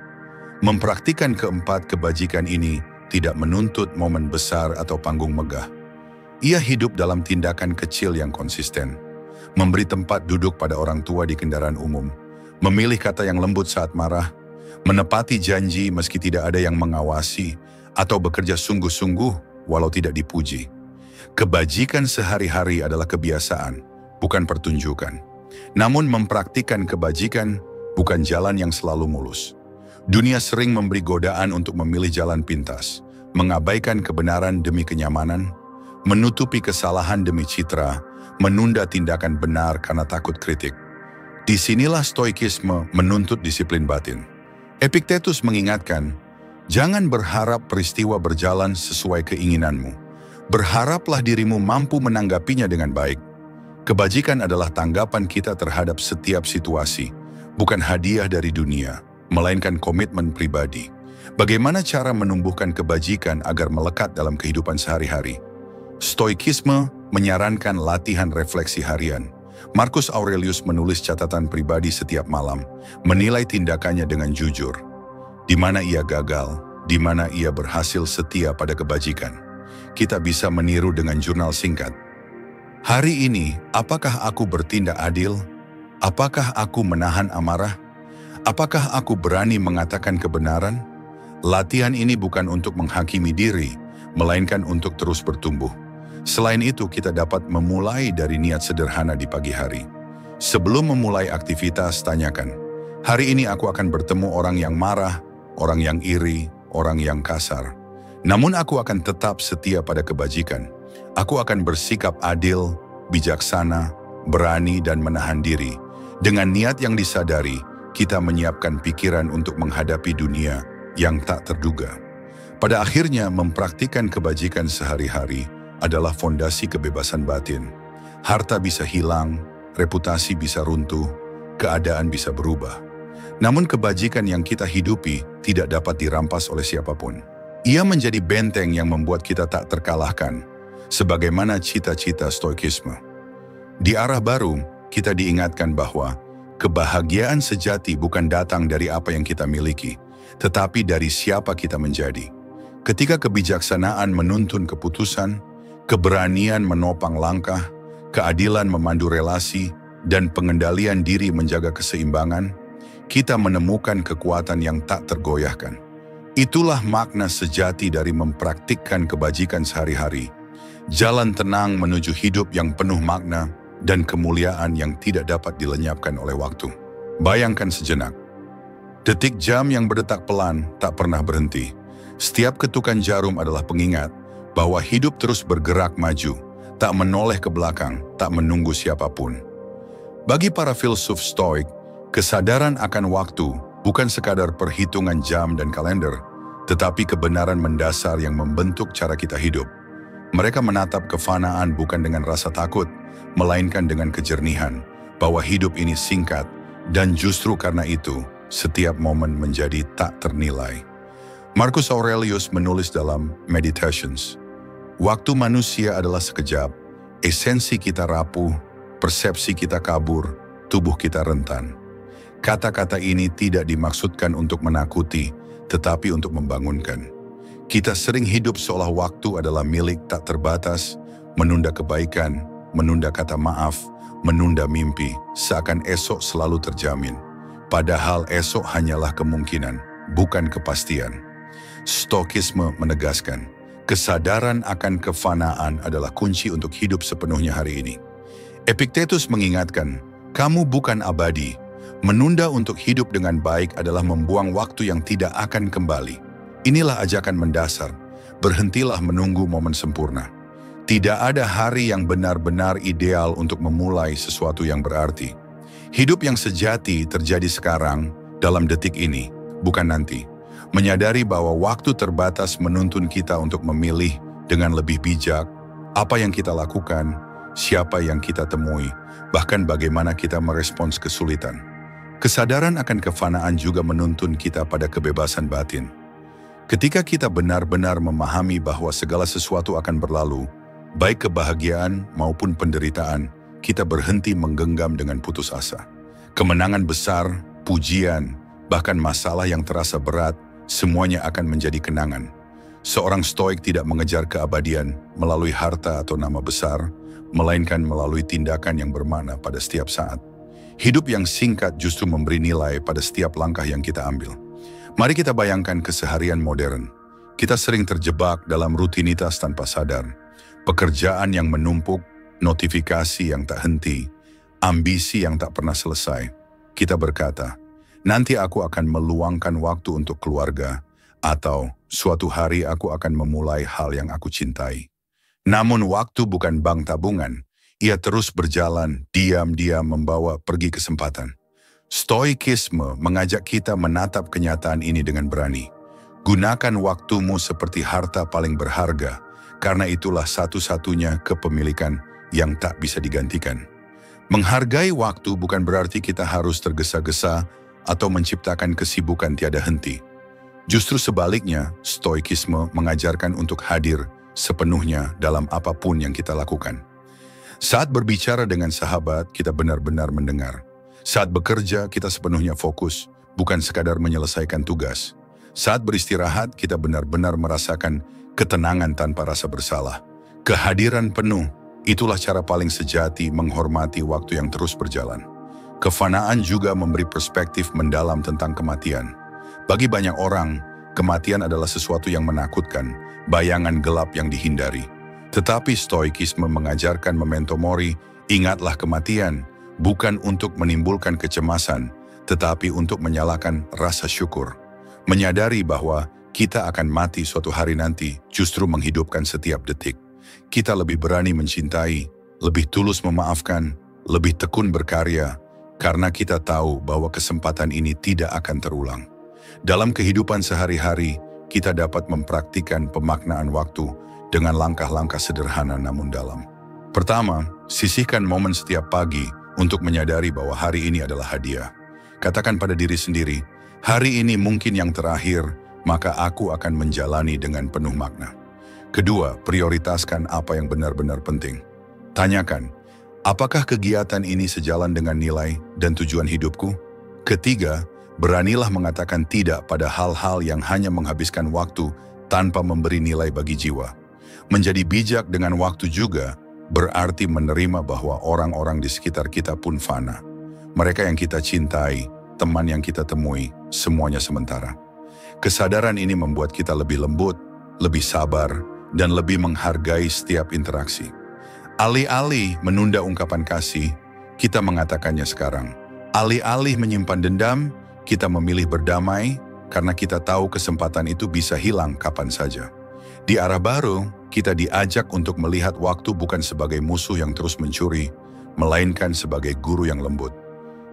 Mempraktikkan keempat kebajikan ini tidak menuntut momen besar atau panggung megah. Ia hidup dalam tindakan kecil yang konsisten, memberi tempat duduk pada orang tua di kendaraan umum, memilih kata yang lembut saat marah, menepati janji meski tidak ada yang mengawasi, atau bekerja sungguh-sungguh walau tidak dipuji. Kebajikan sehari-hari adalah kebiasaan, bukan pertunjukan. Namun mempraktikkan kebajikan bukan jalan yang selalu mulus. Dunia sering memberi godaan untuk memilih jalan pintas, mengabaikan kebenaran demi kenyamanan, menutupi kesalahan demi citra, menunda tindakan benar karena takut kritik. Disinilah stoikisme menuntut disiplin batin. Epictetus mengingatkan, Jangan berharap peristiwa berjalan sesuai keinginanmu. Berharaplah dirimu mampu menanggapinya dengan baik. Kebajikan adalah tanggapan kita terhadap setiap situasi, bukan hadiah dari dunia, melainkan komitmen pribadi. Bagaimana cara menumbuhkan kebajikan agar melekat dalam kehidupan sehari-hari? Stoikisme menyarankan latihan refleksi harian. Marcus Aurelius menulis catatan pribadi setiap malam, menilai tindakannya dengan jujur. Di mana ia gagal, di mana ia berhasil setia pada kebajikan. Kita bisa meniru dengan jurnal singkat. Hari ini, apakah aku bertindak adil? Apakah aku menahan amarah? Apakah aku berani mengatakan kebenaran? Latihan ini bukan untuk menghakimi diri, melainkan untuk terus bertumbuh. Selain itu, kita dapat memulai dari niat sederhana di pagi hari. Sebelum memulai aktivitas, tanyakan, hari ini aku akan bertemu orang yang marah, orang yang iri, orang yang kasar. Namun aku akan tetap setia pada kebajikan. Aku akan bersikap adil, bijaksana, berani dan menahan diri. Dengan niat yang disadari, kita menyiapkan pikiran untuk menghadapi dunia yang tak terduga. Pada akhirnya, mempraktikkan kebajikan sehari-hari adalah fondasi kebebasan batin. Harta bisa hilang, reputasi bisa runtuh, keadaan bisa berubah. Namun kebajikan yang kita hidupi tidak dapat dirampas oleh siapapun. Ia menjadi benteng yang membuat kita tak terkalahkan, sebagaimana cita-cita stoikisme. Di arah baru, kita diingatkan bahwa kebahagiaan sejati bukan datang dari apa yang kita miliki, tetapi dari siapa kita menjadi. Ketika kebijaksanaan menuntun keputusan, keberanian menopang langkah, keadilan memandu relasi, dan pengendalian diri menjaga keseimbangan, kita menemukan kekuatan yang tak tergoyahkan. Itulah makna sejati dari mempraktikkan kebajikan sehari-hari. Jalan tenang menuju hidup yang penuh makna dan kemuliaan yang tidak dapat dilenyapkan oleh waktu. Bayangkan sejenak. Detik jam yang berdetak pelan tak pernah berhenti. Setiap ketukan jarum adalah pengingat bahwa hidup terus bergerak maju, tak menoleh ke belakang, tak menunggu siapapun. Bagi para filsuf Stoik, kesadaran akan waktu bukan sekadar perhitungan jam dan kalender, tetapi kebenaran mendasar yang membentuk cara kita hidup. Mereka menatap kefanaan bukan dengan rasa takut, melainkan dengan kejernihan, bahwa hidup ini singkat, dan justru karena itu, setiap momen menjadi tak ternilai. Marcus Aurelius menulis dalam Meditations, waktu manusia adalah sekejap, esensi kita rapuh, persepsi kita kabur, tubuh kita rentan. Kata-kata ini tidak dimaksudkan untuk menakuti, tetapi untuk membangunkan. Kita sering hidup seolah waktu adalah milik tak terbatas, menunda kebaikan, menunda kata maaf, menunda mimpi, seakan esok selalu terjamin. Padahal esok hanyalah kemungkinan, bukan kepastian. Stoikisme menegaskan, kesadaran akan kefanaan adalah kunci untuk hidup sepenuhnya hari ini. Epictetus mengingatkan, kamu bukan abadi. Menunda untuk hidup dengan baik adalah membuang waktu yang tidak akan kembali. Inilah ajakan mendasar, berhentilah menunggu momen sempurna. Tidak ada hari yang benar-benar ideal untuk memulai sesuatu yang berarti. Hidup yang sejati terjadi sekarang, dalam detik ini, bukan nanti. Menyadari bahwa waktu terbatas menuntun kita untuk memilih dengan lebih bijak apa yang kita lakukan, siapa yang kita temui, bahkan bagaimana kita merespons kesulitan. Kesadaran akan kefanaan juga menuntun kita pada kebebasan batin. Ketika kita benar-benar memahami bahwa segala sesuatu akan berlalu, baik kebahagiaan maupun penderitaan, kita berhenti menggenggam dengan putus asa. Kemenangan besar, pujian, bahkan masalah yang terasa berat, semuanya akan menjadi kenangan. Seorang stoik tidak mengejar keabadian melalui harta atau nama besar, melainkan melalui tindakan yang bermakna pada setiap saat. Hidup yang singkat justru memberi nilai pada setiap langkah yang kita ambil. Mari kita bayangkan keseharian modern. Kita sering terjebak dalam rutinitas tanpa sadar. Pekerjaan yang menumpuk, notifikasi yang tak henti, ambisi yang tak pernah selesai. Kita berkata, nanti aku akan meluangkan waktu untuk keluarga, atau suatu hari aku akan memulai hal yang aku cintai. Namun waktu bukan bank tabungan, ia terus berjalan, diam-diam membawa pergi kesempatan. Stoikisme mengajak kita menatap kenyataan ini dengan berani. Gunakan waktumu seperti harta paling berharga, karena itulah satu-satunya kepemilikan yang tak bisa digantikan. Menghargai waktu bukan berarti kita harus tergesa-gesa atau menciptakan kesibukan tiada henti. Justru sebaliknya, stoikisme mengajarkan untuk hadir sepenuhnya dalam apapun yang kita lakukan. Saat berbicara dengan sahabat, kita benar-benar mendengar. Saat bekerja, kita sepenuhnya fokus, bukan sekadar menyelesaikan tugas. Saat beristirahat, kita benar-benar merasakan ketenangan tanpa rasa bersalah. Kehadiran penuh, itulah cara paling sejati menghormati waktu yang terus berjalan. Kefanaan juga memberi perspektif mendalam tentang kematian. Bagi banyak orang, kematian adalah sesuatu yang menakutkan, bayangan gelap yang dihindari. Tetapi stoikisme mengajarkan memento mori, ingatlah kematian, bukan untuk menimbulkan kecemasan, tetapi untuk menyalakan rasa syukur. Menyadari bahwa kita akan mati suatu hari nanti justru menghidupkan setiap detik. Kita lebih berani mencintai, lebih tulus memaafkan, lebih tekun berkarya, karena kita tahu bahwa kesempatan ini tidak akan terulang. Dalam kehidupan sehari-hari, kita dapat mempraktikkan pemaknaan waktu dengan langkah-langkah sederhana namun dalam. Pertama, sisihkan momen setiap pagi untuk menyadari bahwa hari ini adalah hadiah. Katakan pada diri sendiri, hari ini mungkin yang terakhir, maka aku akan menjalani dengan penuh makna. Kedua, prioritaskan apa yang benar-benar penting. Tanyakan, apakah kegiatan ini sejalan dengan nilai dan tujuan hidupku? Ketiga, beranilah mengatakan tidak pada hal-hal yang hanya menghabiskan waktu tanpa memberi nilai bagi jiwa. Menjadi bijak dengan waktu juga berarti menerima bahwa orang-orang di sekitar kita pun fana. Mereka yang kita cintai, teman yang kita temui, semuanya sementara. Kesadaran ini membuat kita lebih lembut, lebih sabar, dan lebih menghargai setiap interaksi. Alih-alih menunda ungkapan kasih, kita mengatakannya sekarang. Alih-alih menyimpan dendam, kita memilih berdamai karena kita tahu kesempatan itu bisa hilang kapan saja. Di arah baru, kita diajak untuk melihat waktu bukan sebagai musuh yang terus mencuri, melainkan sebagai guru yang lembut.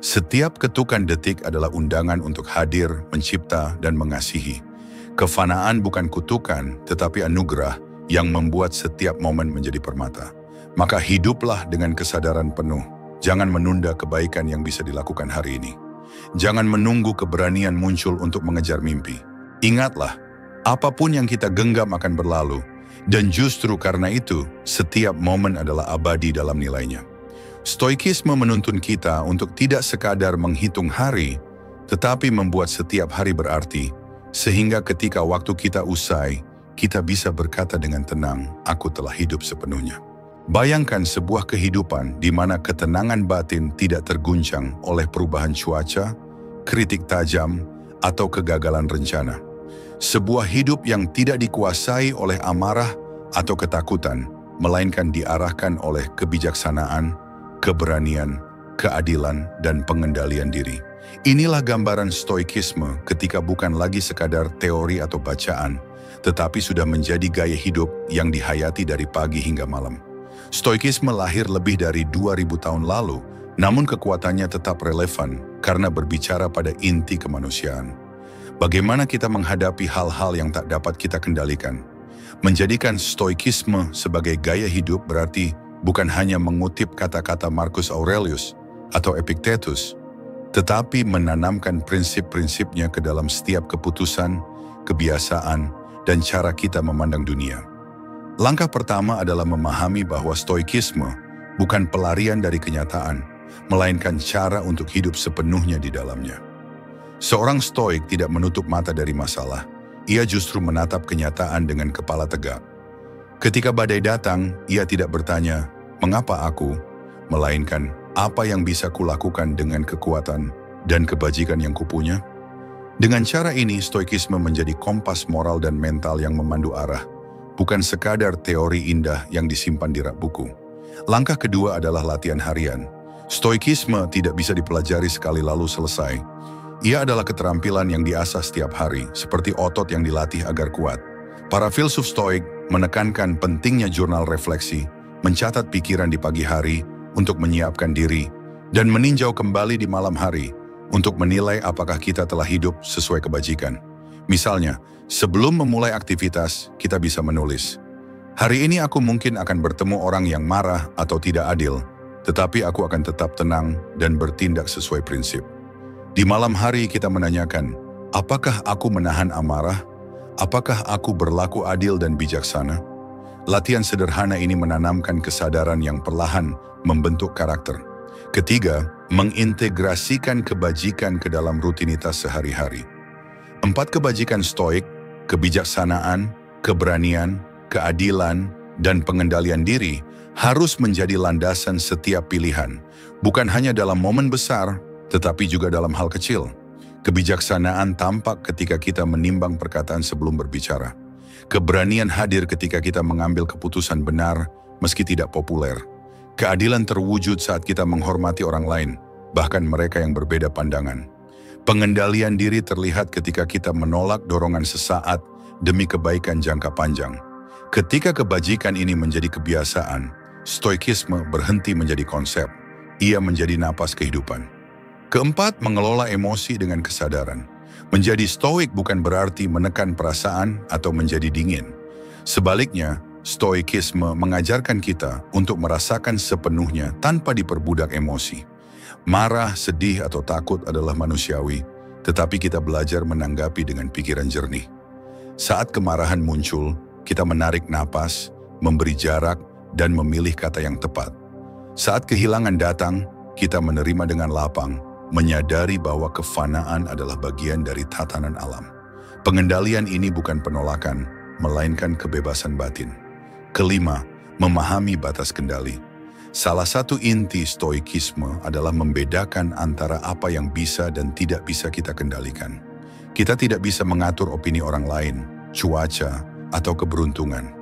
Setiap ketukan detik adalah undangan untuk hadir, mencipta, dan mengasihi. Kefanaan bukan kutukan, tetapi anugerah yang membuat setiap momen menjadi permata. Maka hiduplah dengan kesadaran penuh. Jangan menunda kebaikan yang bisa dilakukan hari ini. Jangan menunggu keberanian muncul untuk mengejar mimpi. Ingatlah, apapun yang kita genggam akan berlalu, dan justru karena itu, setiap momen adalah abadi dalam nilainya. Stoikisme menuntun kita untuk tidak sekadar menghitung hari, tetapi membuat setiap hari berarti, sehingga ketika waktu kita usai, kita bisa berkata dengan tenang, aku telah hidup sepenuhnya. Bayangkan sebuah kehidupan di mana ketenangan batin tidak terguncang oleh perubahan cuaca, kritik tajam, atau kegagalan rencana. Sebuah hidup yang tidak dikuasai oleh amarah atau ketakutan, melainkan diarahkan oleh kebijaksanaan, keberanian, keadilan, dan pengendalian diri. Inilah gambaran stoikisme ketika bukan lagi sekadar teori atau bacaan, tetapi sudah menjadi gaya hidup yang dihayati dari pagi hingga malam. Stoikisme lahir lebih dari 2000 tahun lalu, namun kekuatannya tetap relevan karena berbicara pada inti kemanusiaan. Bagaimana kita menghadapi hal-hal yang tak dapat kita kendalikan? Menjadikan stoikisme sebagai gaya hidup berarti bukan hanya mengutip kata-kata Marcus Aurelius atau Epictetus, tetapi menanamkan prinsip-prinsipnya ke dalam setiap keputusan, kebiasaan, dan cara kita memandang dunia. Langkah pertama adalah memahami bahwa stoikisme bukan pelarian dari kenyataan, melainkan cara untuk hidup sepenuhnya di dalamnya. Seorang stoik tidak menutup mata dari masalah, ia justru menatap kenyataan dengan kepala tegak. Ketika badai datang, ia tidak bertanya, mengapa aku? Melainkan, apa yang bisa kulakukan dengan kekuatan dan kebajikan yang kupunya? Dengan cara ini, stoikisme menjadi kompas moral dan mental yang memandu arah, bukan sekadar teori indah yang disimpan di rak buku. Langkah kedua adalah latihan harian. Stoikisme tidak bisa dipelajari sekali lalu selesai. Ia adalah keterampilan yang diasah setiap hari, seperti otot yang dilatih agar kuat. Para filsuf stoik menekankan pentingnya jurnal refleksi, mencatat pikiran di pagi hari untuk menyiapkan diri, dan meninjau kembali di malam hari untuk menilai apakah kita telah hidup sesuai kebajikan. Misalnya, sebelum memulai aktivitas, kita bisa menulis, "Hari ini aku mungkin akan bertemu orang yang marah atau tidak adil, tetapi aku akan tetap tenang dan bertindak sesuai prinsip." Di malam hari kita menanyakan, apakah aku menahan amarah? Apakah aku berlaku adil dan bijaksana? Latihan sederhana ini menanamkan kesadaran yang perlahan membentuk karakter. Ketiga, mengintegrasikan kebajikan ke dalam rutinitas sehari-hari. 4 kebajikan stoik, kebijaksanaan, keberanian, keadilan, dan pengendalian diri harus menjadi landasan setiap pilihan, bukan hanya dalam momen besar, tetapi juga dalam hal kecil. Kebijaksanaan tampak ketika kita menimbang perkataan sebelum berbicara. Keberanian hadir ketika kita mengambil keputusan benar, meski tidak populer. Keadilan terwujud saat kita menghormati orang lain, bahkan mereka yang berbeda pandangan. Pengendalian diri terlihat ketika kita menolak dorongan sesaat demi kebaikan jangka panjang. Ketika kebajikan ini menjadi kebiasaan, stoikisme berhenti menjadi konsep, ia menjadi napas kehidupan. Keempat, mengelola emosi dengan kesadaran. Menjadi stoik bukan berarti menekan perasaan atau menjadi dingin. Sebaliknya, stoikisme mengajarkan kita untuk merasakan sepenuhnya tanpa diperbudak emosi. Marah, sedih, atau takut adalah manusiawi, tetapi kita belajar menanggapi dengan pikiran jernih. Saat kemarahan muncul, kita menarik napas, memberi jarak, dan memilih kata yang tepat. Saat kehilangan datang, kita menerima dengan lapang, menyadari bahwa kefanaan adalah bagian dari tatanan alam. Pengendalian ini bukan penolakan, melainkan kebebasan batin. Kelima, memahami batas kendali. Salah satu inti stoikisme adalah membedakan antara apa yang bisa dan tidak bisa kita kendalikan. Kita tidak bisa mengatur opini orang lain, cuaca, atau keberuntungan.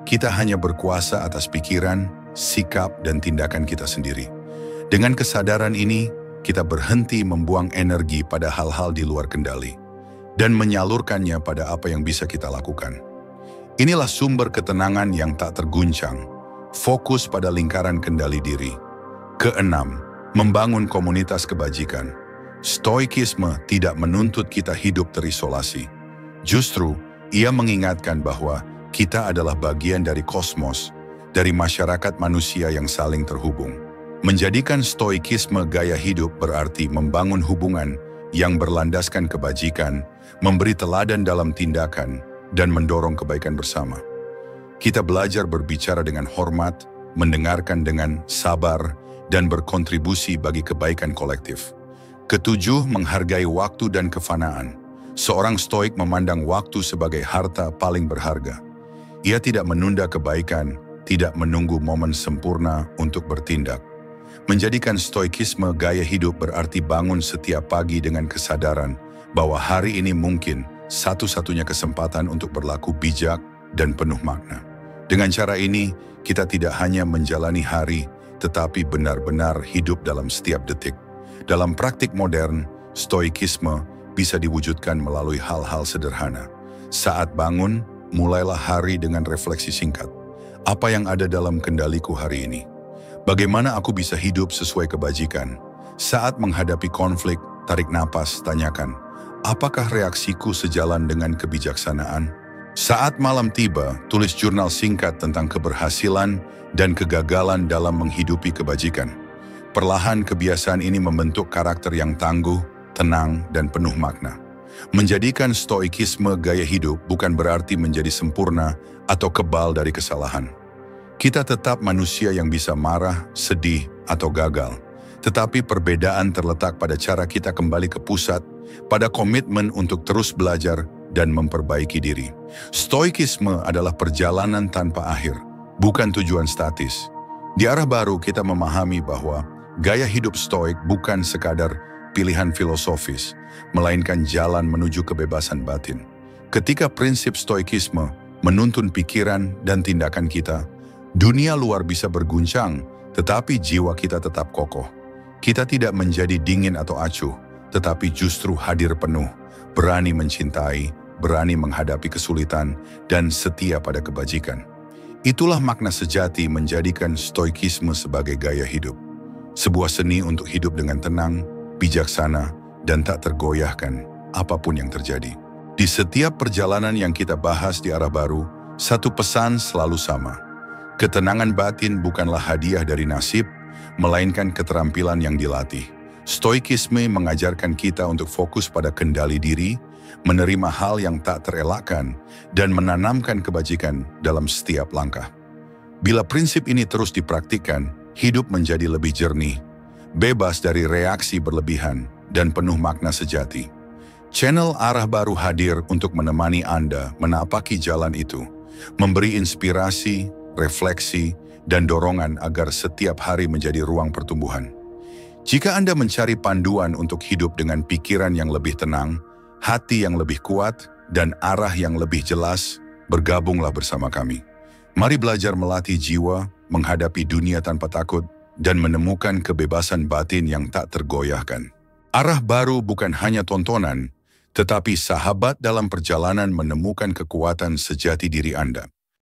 Kita hanya berkuasa atas pikiran, sikap, dan tindakan kita sendiri. Dengan kesadaran ini, kita berhenti membuang energi pada hal-hal di luar kendali dan menyalurkannya pada apa yang bisa kita lakukan. Inilah sumber ketenangan yang tak terguncang. Fokus pada lingkaran kendali diri. Keenam, membangun komunitas kebajikan. Stoikisme tidak menuntut kita hidup terisolasi. Justru, ia mengingatkan bahwa kita adalah bagian dari kosmos, dari masyarakat manusia yang saling terhubung. Menjadikan stoikisme gaya hidup berarti membangun hubungan yang berlandaskan kebajikan, memberi teladan dalam tindakan, dan mendorong kebaikan bersama. Kita belajar berbicara dengan hormat, mendengarkan dengan sabar, dan berkontribusi bagi kebaikan kolektif. Ketujuh, menghargai waktu dan kefanaan. Seorang stoik memandang waktu sebagai harta paling berharga. Ia tidak menunda kebaikan, tidak menunggu momen sempurna untuk bertindak. Menjadikan stoikisme gaya hidup berarti bangun setiap pagi dengan kesadaran bahwa hari ini mungkin satu-satunya kesempatan untuk berlaku bijak dan penuh makna. Dengan cara ini, kita tidak hanya menjalani hari, tetapi benar-benar hidup dalam setiap detik. Dalam praktik modern, stoikisme bisa diwujudkan melalui hal-hal sederhana. Saat bangun, mulailah hari dengan refleksi singkat. Apa yang ada dalam kendaliku hari ini? Bagaimana aku bisa hidup sesuai kebajikan? Saat menghadapi konflik, tarik napas, tanyakan, apakah reaksiku sejalan dengan kebijaksanaan? Saat malam tiba, tulis jurnal singkat tentang keberhasilan dan kegagalan dalam menghidupi kebajikan. Perlahan kebiasaan ini membentuk karakter yang tangguh, tenang, dan penuh makna. Menjadikan stoikisme gaya hidup bukan berarti menjadi sempurna atau kebal dari kesalahan. Kita tetap manusia yang bisa marah, sedih, atau gagal. Tetapi perbedaan terletak pada cara kita kembali ke pusat, pada komitmen untuk terus belajar dan memperbaiki diri. Stoikisme adalah perjalanan tanpa akhir, bukan tujuan statis. Di arah baru kita memahami bahwa gaya hidup stoik bukan sekadar pilihan filosofis, melainkan jalan menuju kebebasan batin. Ketika prinsip stoikisme menuntun pikiran dan tindakan kita, dunia luar bisa berguncang, tetapi jiwa kita tetap kokoh. Kita tidak menjadi dingin atau acuh, tetapi justru hadir penuh, berani mencintai, berani menghadapi kesulitan, dan setia pada kebajikan. Itulah makna sejati menjadikan stoikisme sebagai gaya hidup. Sebuah seni untuk hidup dengan tenang, bijaksana, dan tak tergoyahkan apapun yang terjadi. Di setiap perjalanan yang kita bahas di Arah Baru, satu pesan selalu sama. Ketenangan batin bukanlah hadiah dari nasib, melainkan keterampilan yang dilatih. Stoikisme mengajarkan kita untuk fokus pada kendali diri, menerima hal yang tak terelakkan, dan menanamkan kebajikan dalam setiap langkah. Bila prinsip ini terus dipraktikkan, hidup menjadi lebih jernih, bebas dari reaksi berlebihan, dan penuh makna sejati. Channel Arah Baru hadir untuk menemani Anda menapaki jalan itu, memberi inspirasi, refleksi, dan dorongan agar setiap hari menjadi ruang pertumbuhan. Jika Anda mencari panduan untuk hidup dengan pikiran yang lebih tenang, hati yang lebih kuat, dan arah yang lebih jelas, bergabunglah bersama kami. Mari belajar melatih jiwa, menghadapi dunia tanpa takut, dan menemukan kebebasan batin yang tak tergoyahkan. Arah Baru bukan hanya tontonan, tetapi sahabat dalam perjalanan menemukan kekuatan sejati diri Anda.